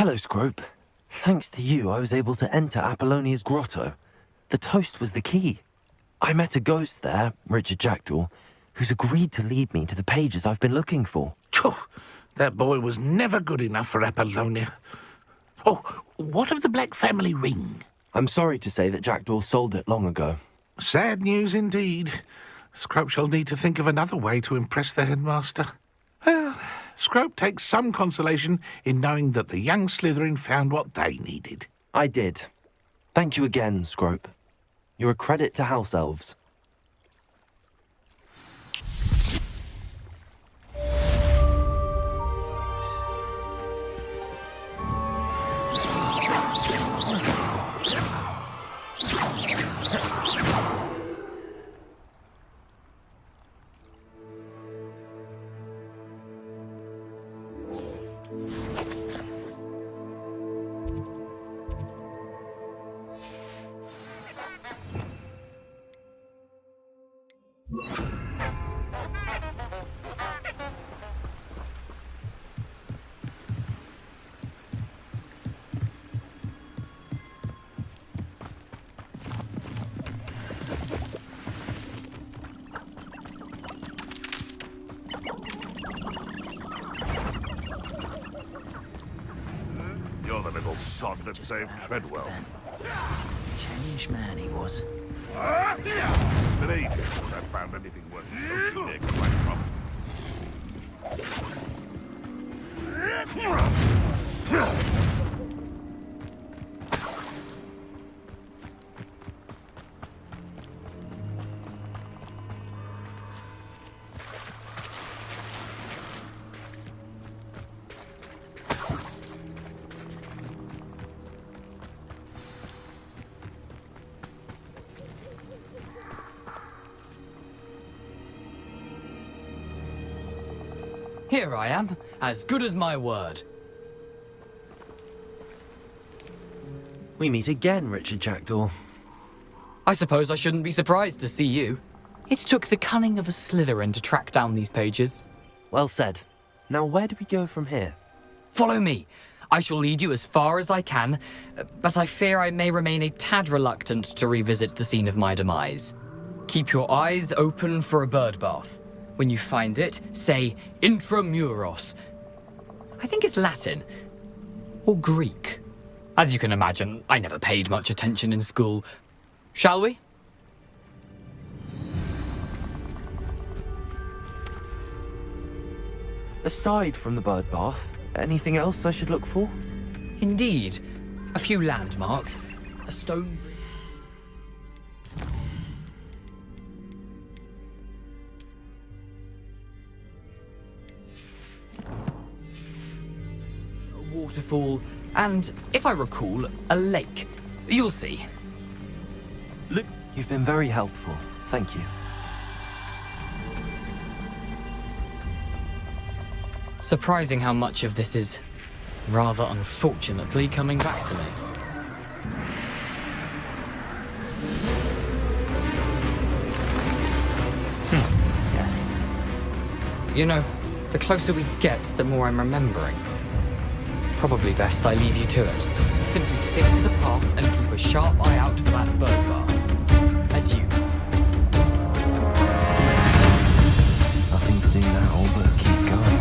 Hello, Scrope. Thanks to you, I was able to enter Apollonia's grotto. The toast was the key. I met a ghost there, Richard Jackdaw, who's agreed to lead me to the pages I've been looking for. That boy was never good enough for Apollonia. Oh, what of the Black family ring? I'm sorry to say that Jackdaw sold it long ago. Sad news indeed. Scrope shall need to think of another way to impress the headmaster. Well, Scrope takes some consolation in knowing that the young Slytherin found what they needed. I did. Thank you again, Scrope. You're a credit to House Elves. You're the little sod that saved Treadwell. Changed man he was. Believe it, would have found anything worth posting their quack from. Here I am, as good as my word. We meet again, Richard Jackdaw. I suppose I shouldn't be surprised to see you. It took the cunning of a Slytherin to track down these pages. Well said. Now where do we go from here? Follow me. I shall lead you as far as I can, but I fear I may remain a tad reluctant to revisit the scene of my demise. Keep your eyes open for a bird bath. When you find it, say intramuros. I think it's Latin. Or Greek. As you can imagine, I never paid much attention in school. Shall we? Aside from the bird bath, anything else I should look for? Indeed. A few landmarks. A stone... waterfall, and, if I recall, a lake. You'll see. Look, you've been very helpful. Thank you. Surprising how much of this is, rather unfortunately, coming back to me. Yes. You know, the closer we get, the more I'm remembering. Probably best I leave you to it. Simply stick to the path and keep a sharp eye out for that bird bath. Adieu. Nothing to do now but keep going.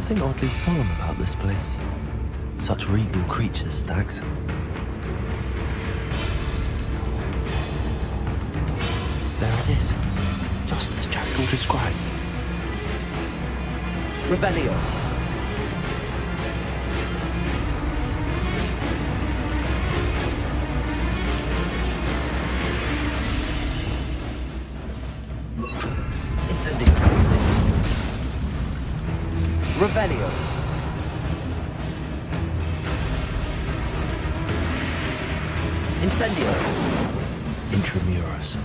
something oddly solemn about this place. Such regal creatures, stags. There it is, just as Jackdaw described. Revelio. Incendio. Revelio. Incendio. Intramuros.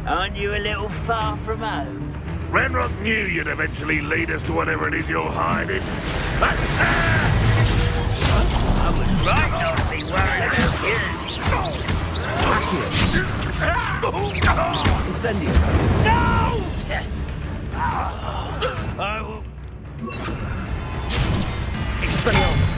Aren't you a little far from home? Ranrock knew you'd eventually lead us to whatever it is you're hiding. I was right not to be worried about you. Incendio. No! I will... Expelliarmus.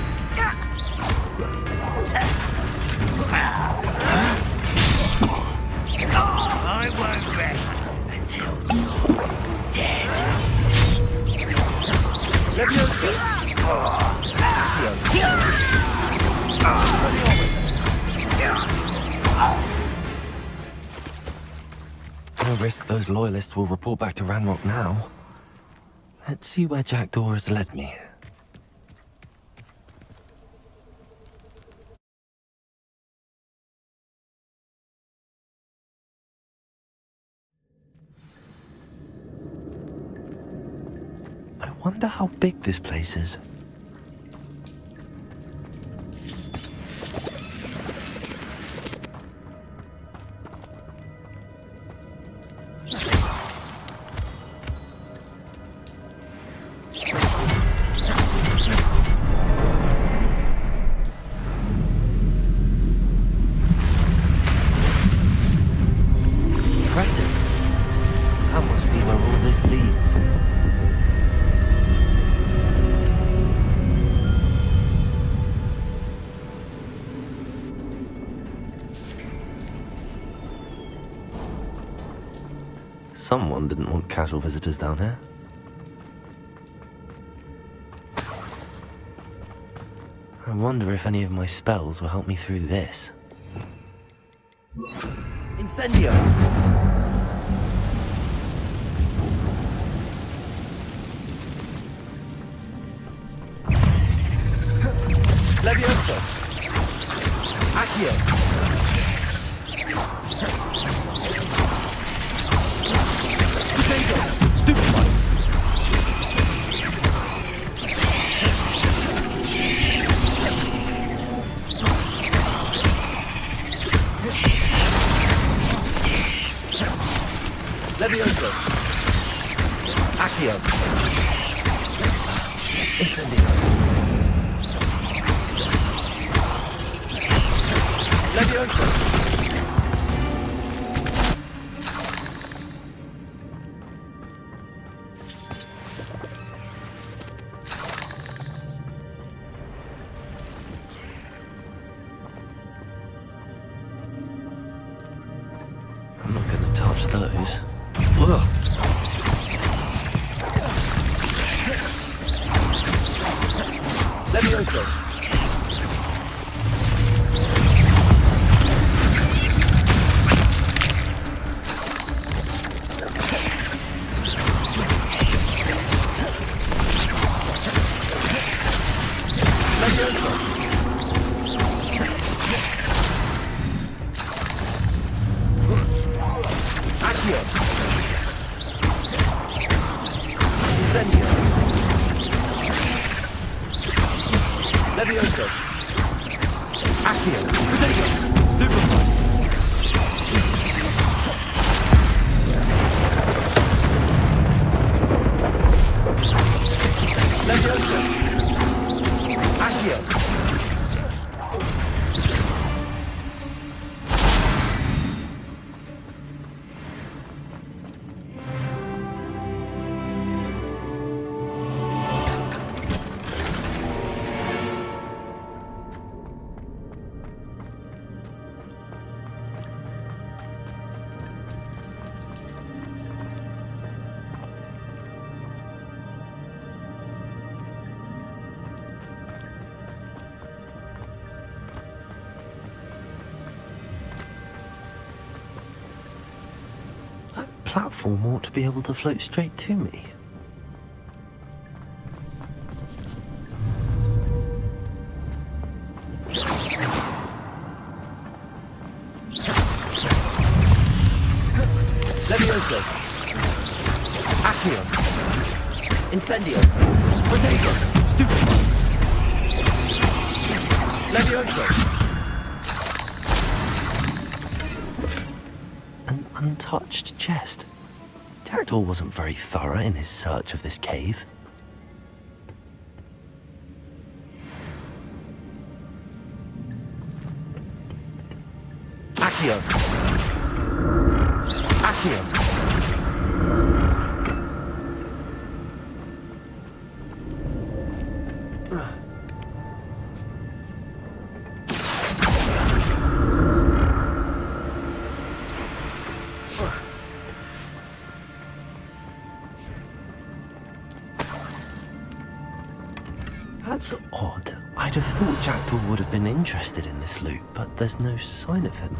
I won't rest until you're dead. Leviosa. No risk those loyalists will report back to Ranrock now. Let's see where Jackdaw has led me. I wonder how big this place is. Impressive. That must be where all this leads. Someone didn't want casual visitors down here. I wonder if any of my spells will help me through this. Incendio. Leviosa. Accio. Potato. Stupefy. Leviosa. Accio. Incendio. Leviosa. I'm not going to touch those. Ugh. Leviosa. Accio. Incendio. platform ought to be able to float straight to me. Levioso. Accio. Incendio. Potato. Stupid. Levioso. An untouched chest. Jackdaw wasn't very thorough in his search of this cave. Accio. Accio. That's odd. I'd have thought Jackdaw would have been interested in this loot, but there's no sign of him.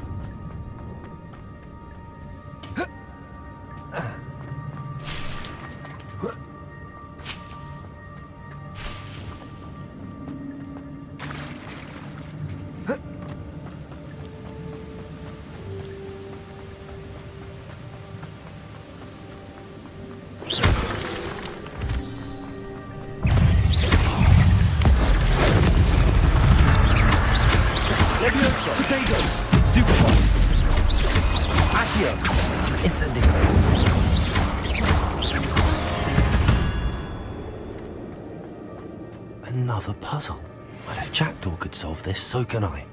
Another puzzle. But if Jackdaw could solve this, so can I.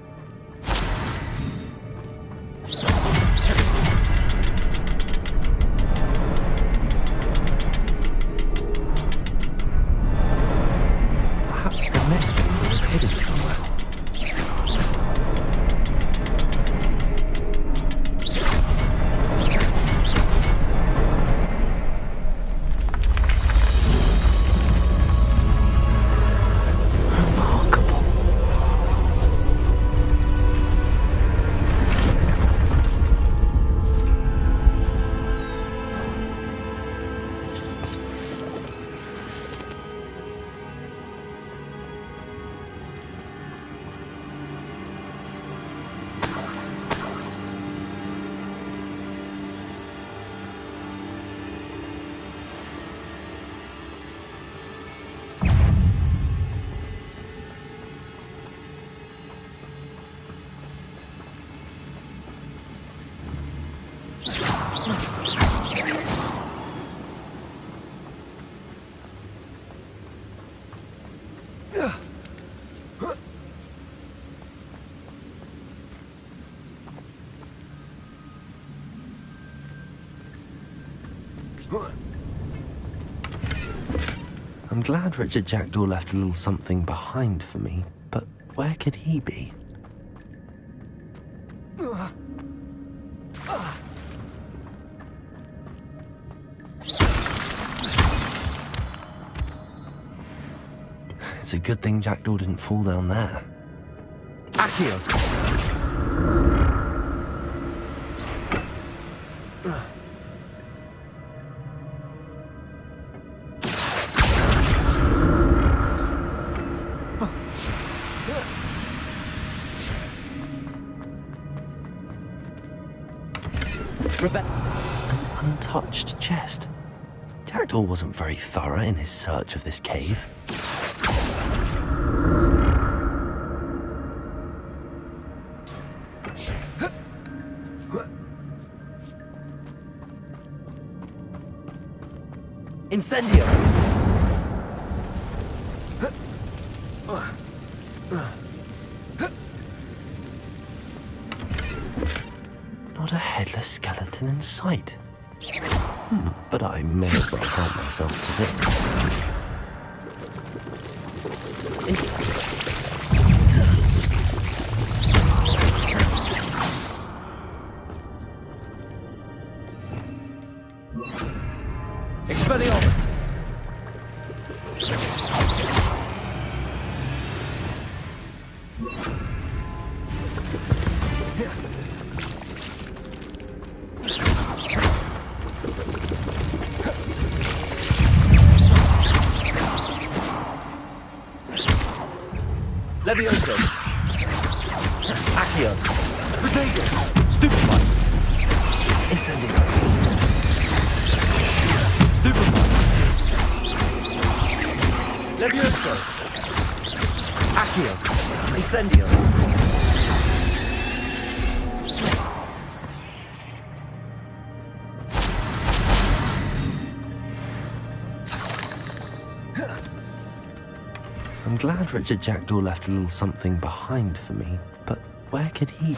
Perhaps the next one is hidden somewhere. I'm glad Richard Jackdaw left a little something behind for me, but where could he be? It's a good thing Jackdaw didn't fall down there. Accio. An untouched chest. Jackdaw wasn't very thorough in his search of this cave. Incendio. Not a headless skeleton in sight. But I may as well help myself to this. Expelliarmus. Levioso. Accio. Protego. Stupefy. Incendio. Stupefy. Levioso. Accio. Incendio. I'm glad Richard Jackdaw left a little something behind for me, but where could he be?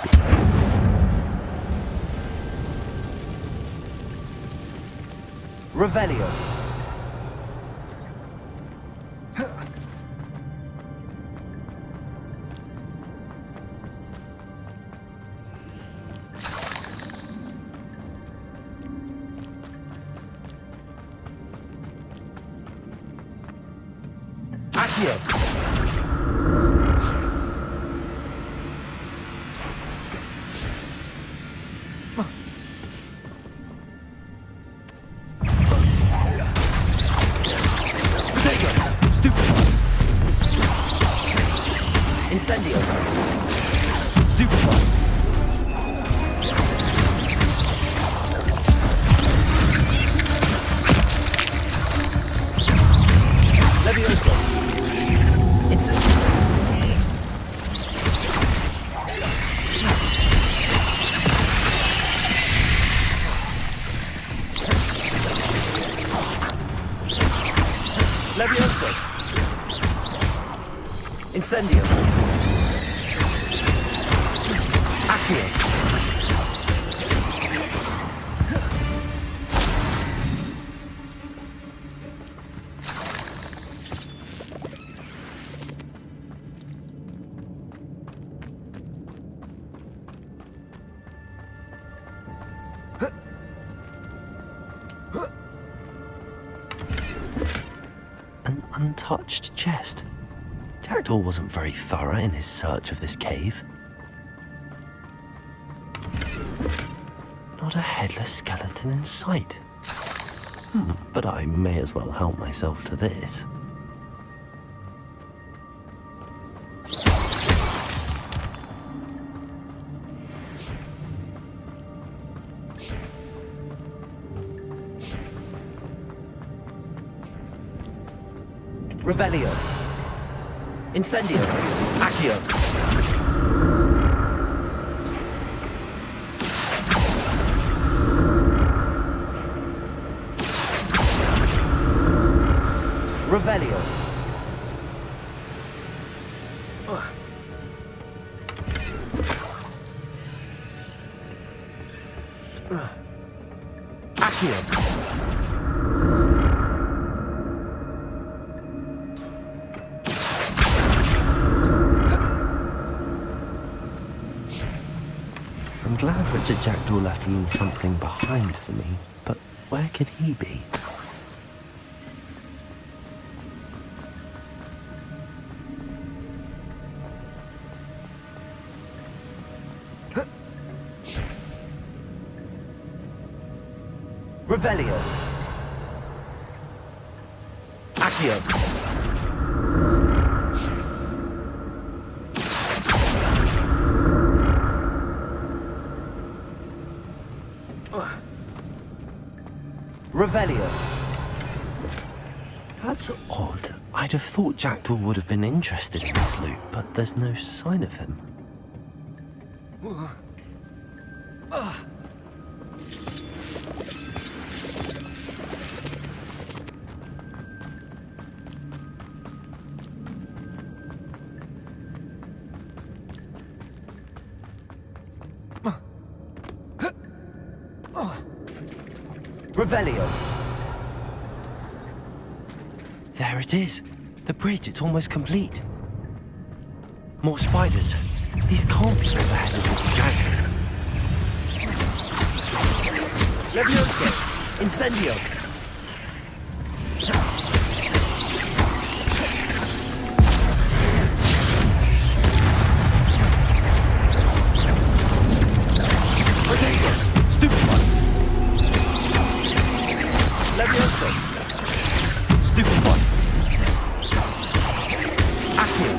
Revelio. Accio. Incendio. Stupefy. Levioso. Incendio. Levioso. Incendio. Accio. An untouched chest. Jackdaw wasn't very thorough in his search of this cave. Not a headless skeleton in sight. But I may as well help myself to this. Revelio. Incendio. Accio. Revelio. Accio. I'm glad Richard Jackdaw left a little something behind for me, but where could he be? Revelio. Accio. Revelio. That's odd. I'd have thought Jackdaw would have been interested in this loot, but there's no sign of him. Revelio. There it is. The bridge, it's almost complete. More spiders. These can't be overheaded with the Jackdaw. Levioso. Incendio. Protego. Stupefy. Levioso. Stupefy. Accio.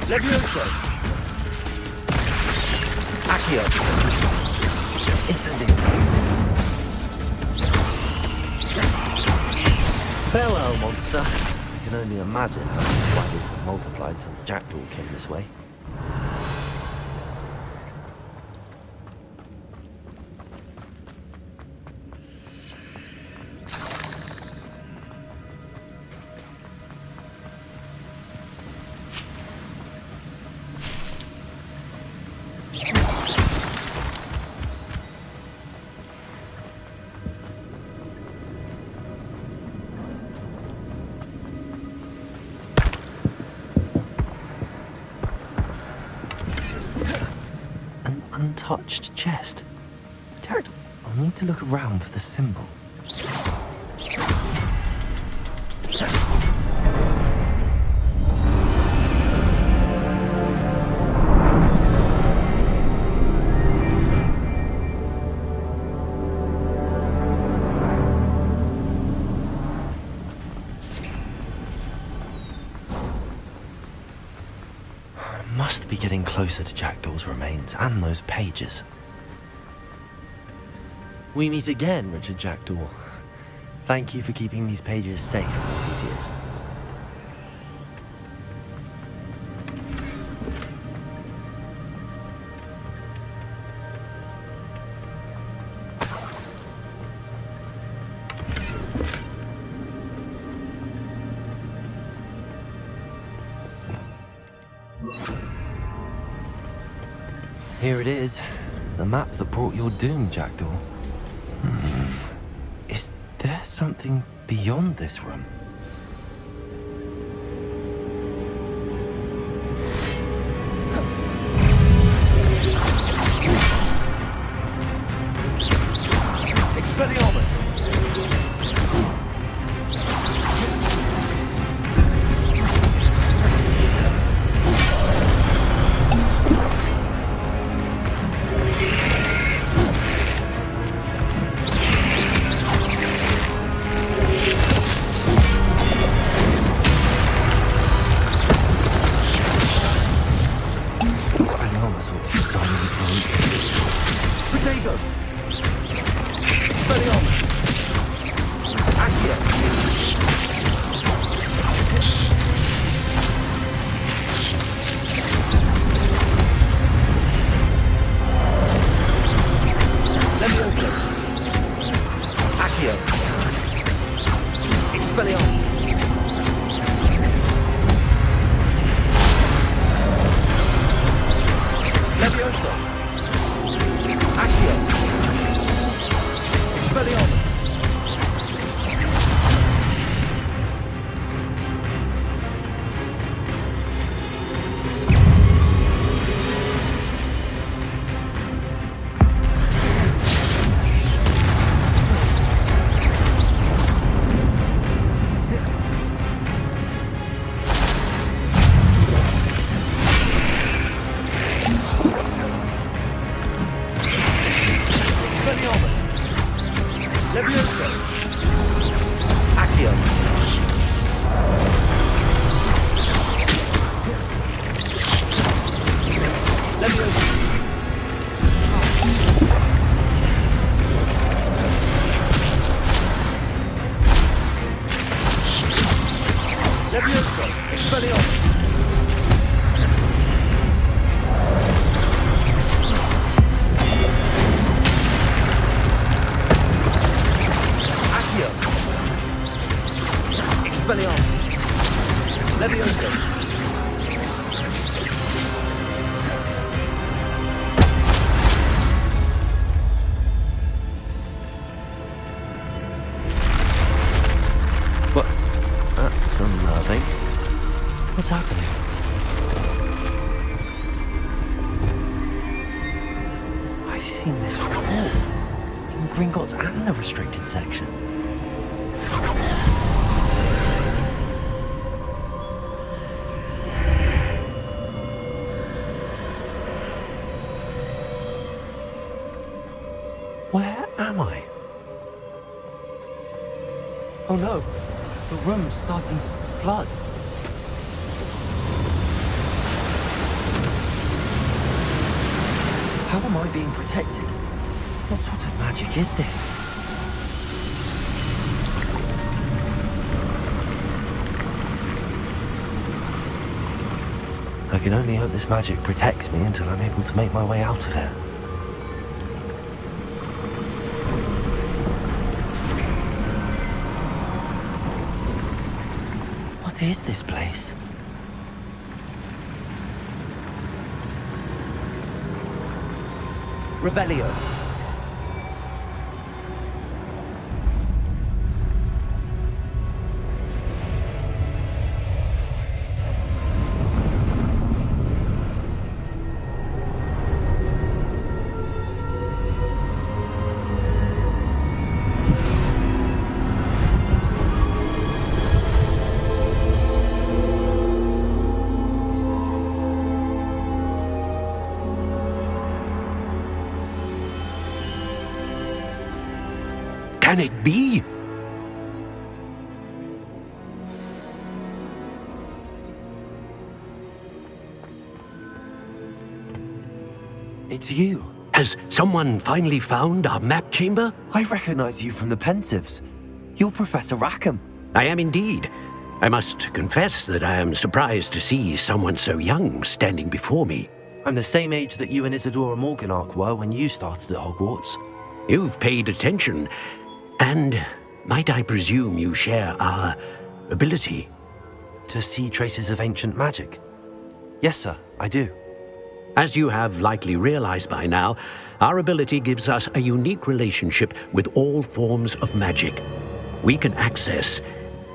Levioso. Levioso. Accio. Incendio. Farewell, monster. I can only imagine how the spiders have multiplied since Jackdaw came this way. Untouched chest. Jackdaw, I'll need to look around for the symbol. Must be getting closer to Jackdaw's remains and those pages. We meet again, Richard Jackdaw. Thank you for keeping these pages safe all these years. Here it is, the map that brought your doom, Jackdaw. Is there something beyond this room? Expelliarmus! Accio. Leviosa. Leviosa. Expelliarmus. Accio. Expelliarmus. Leviosa. What? That's unnerving. What's happening? I've seen this before. In Gringotts and the restricted section. Where am I? Oh no, the room's starting to flood. How am I being protected? What sort of magic is this? I can only hope this magic protects me until I'm able to make my way out of here. What is this place? Revelio. Can it be? It's you. Has someone finally found our map chamber? I recognize you from the Pensives. You're Professor Rackham. I am indeed. I must confess that I am surprised to see someone so young standing before me. I'm the same age that you and Isadora Morganach were when you started at Hogwarts. You've paid attention. And might I presume you share our ability? To see traces of ancient magic? Yes, sir, I do. As you have likely realized by now, our ability gives us a unique relationship with all forms of magic. We can access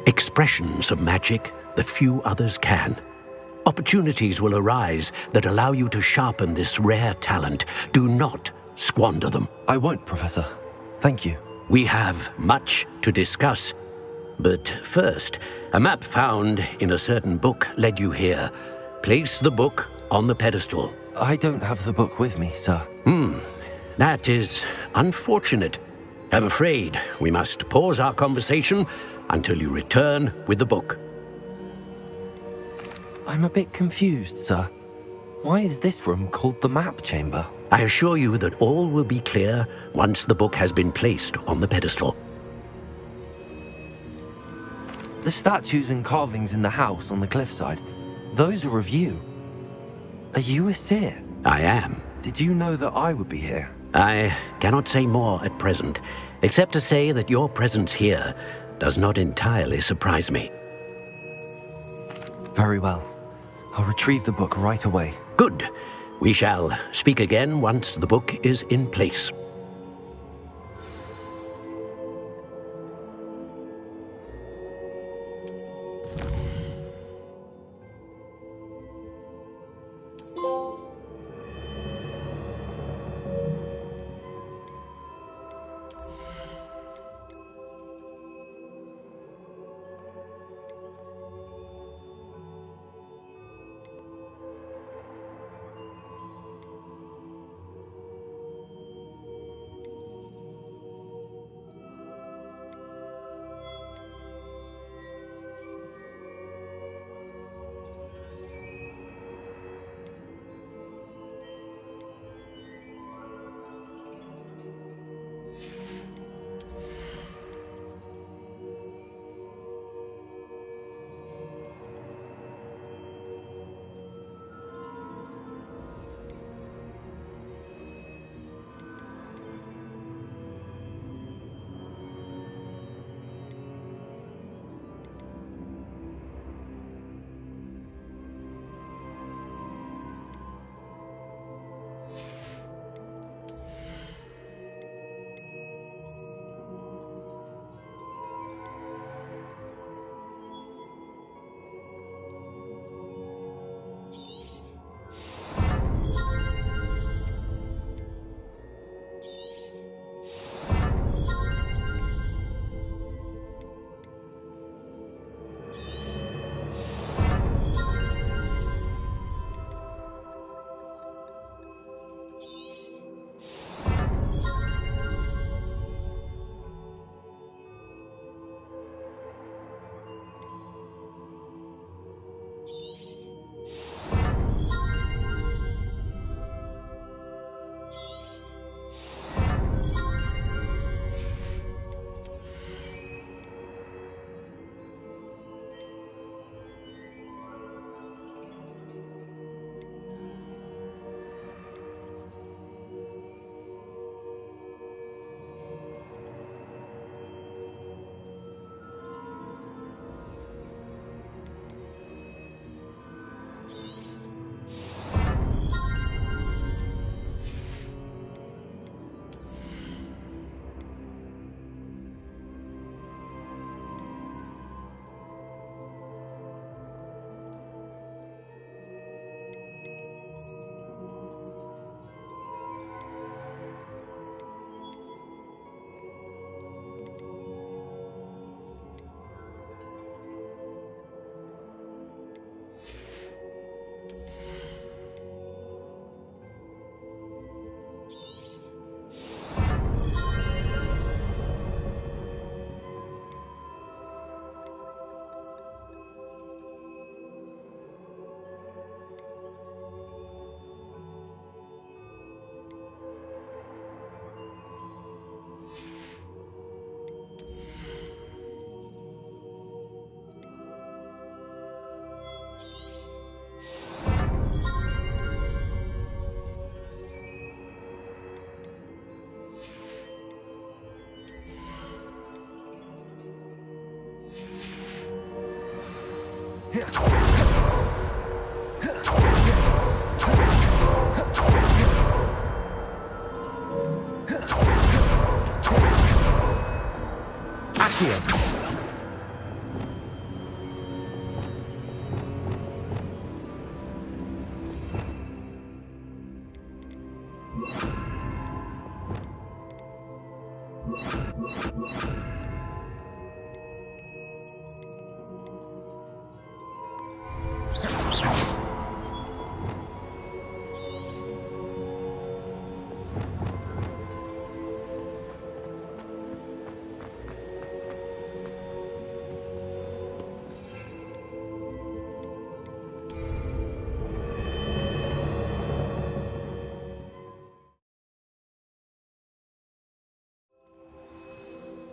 expressions of magic that few others can. Opportunities will arise that allow you to sharpen this rare talent. Do not squander them. I won't, Professor. Thank you. We have much to discuss. But first, a map found in a certain book led you here. Place the book on the pedestal. I don't have the book with me, sir. That is unfortunate. I'm afraid we must pause our conversation until you return with the book. I'm a bit confused, sir. Why is this room called the map chamber? I assure you that all will be clear once the book has been placed on the pedestal. The statues and carvings in the house on the cliffside, those are of you. Are you a seer? I am. Did you know that I would be here? I cannot say more at present, except to say that your presence here does not entirely surprise me. Very well. I'll retrieve the book right away. Good. We shall speak again once the book is in place.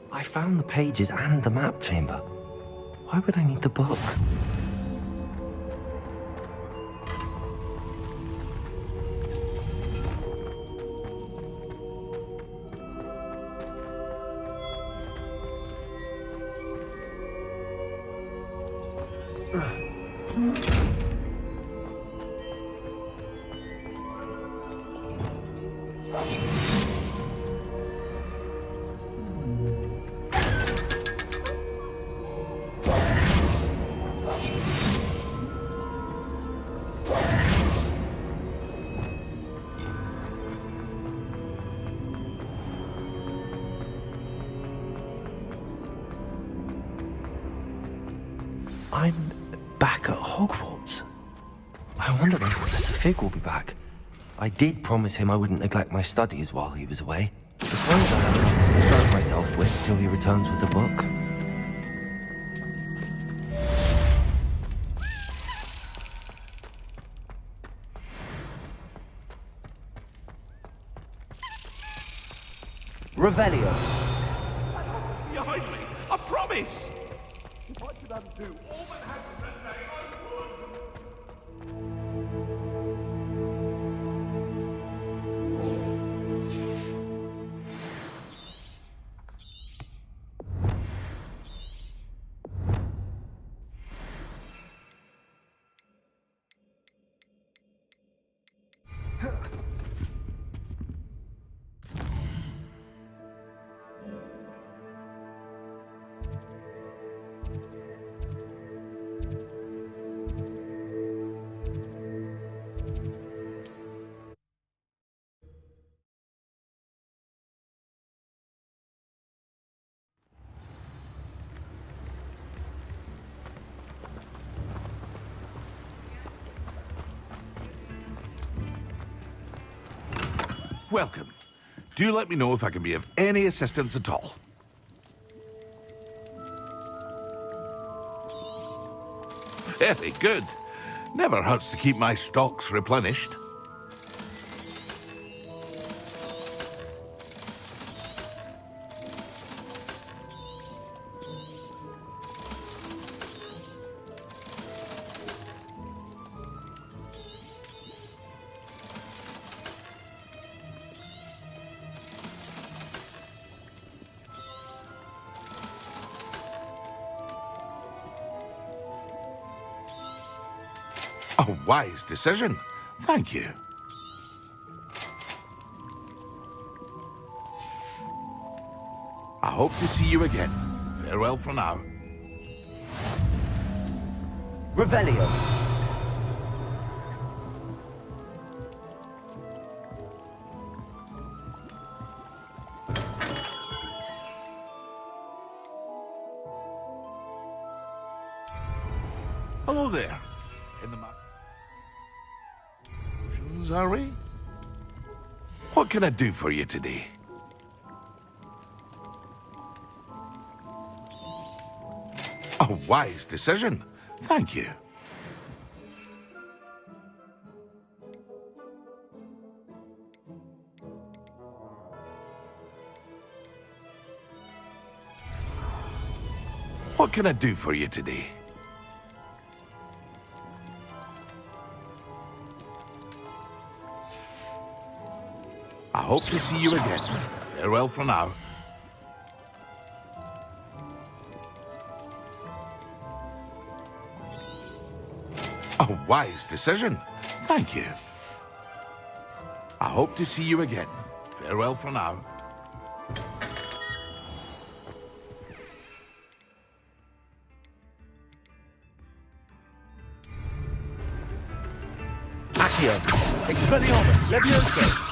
I found the pages and the map chamber. Why would I need the book? I'm back at Hogwarts. I wonder when Professor Fig will be back. I did promise him I wouldn't neglect my studies while he was away. Suppose I have enough to distract myself with till he returns with the book. Revelio. Behind me, I promise! If I could undo all that happened that day, I would! Welcome. Do let me know if I can be of any assistance at all. Very good. Never hurts to keep my stocks replenished. A wise decision. Thank you. I hope to see you again. Farewell for now. Revelio. Hello there. In the are we? What can I do for you today? A wise decision. Thank you. What can I do for you today? I hope to see you again. Farewell for now. A wise decision. Thank you. I hope to see you again. Farewell for now. Accio! Expelliarmus! Levioso!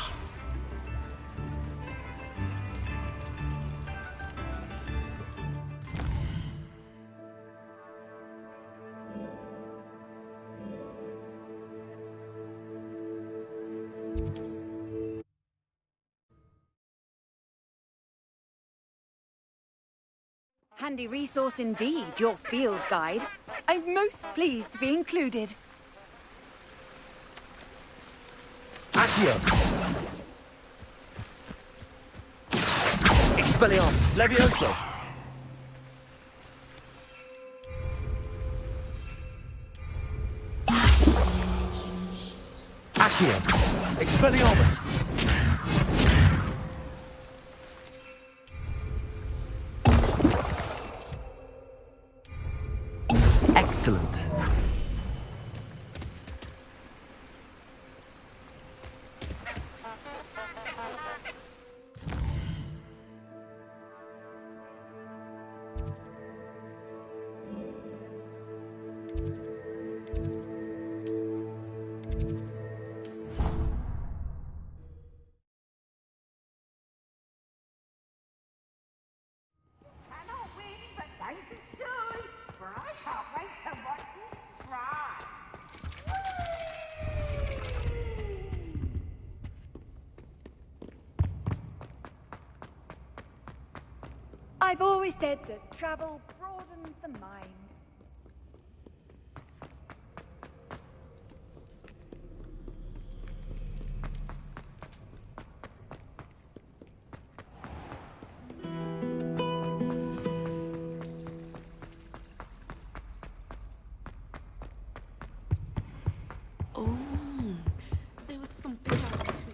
Handy resource indeed, your field guide. I'm most pleased to be included. Accio! Expelliarmus! Levioso! Accio! Expelliarmus! Excellent. I've always said that travel broadens the mind. Oh, there was something else too.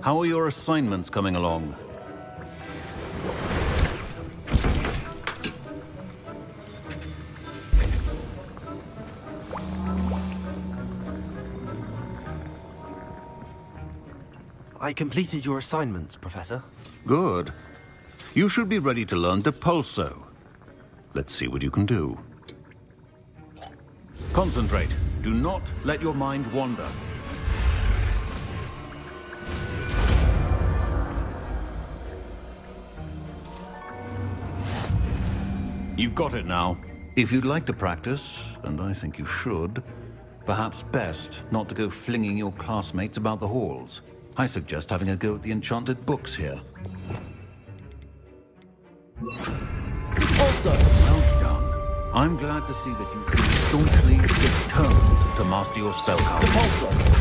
How are your assignments coming along? I completed your assignments, Professor. Good. You should be ready to learn Depulso. Let's see what you can do. Concentrate. Do not let your mind wander. You've got it now. If you'd like to practice, and I think you should, perhaps best not to go flinging your classmates about the halls. I suggest having a go at the enchanted books here. Also, well done. I'm glad to see that you feel staunchly determined to master your spellcasting.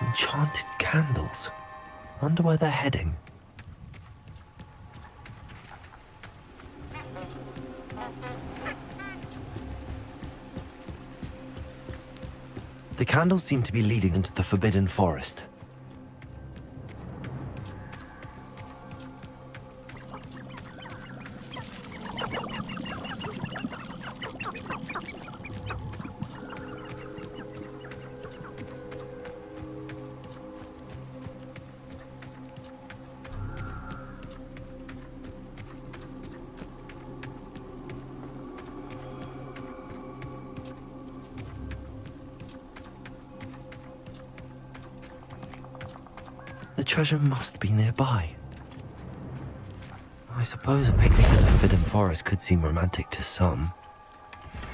Enchanted candles. Wonder where they're heading. The candles seem to be leading into the Forbidden Forest. The treasure must be nearby. I suppose a picnic in the Forbidden Forest could seem romantic to some.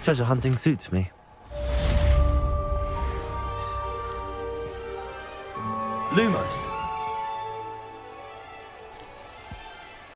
Treasure hunting suits me. Lumos!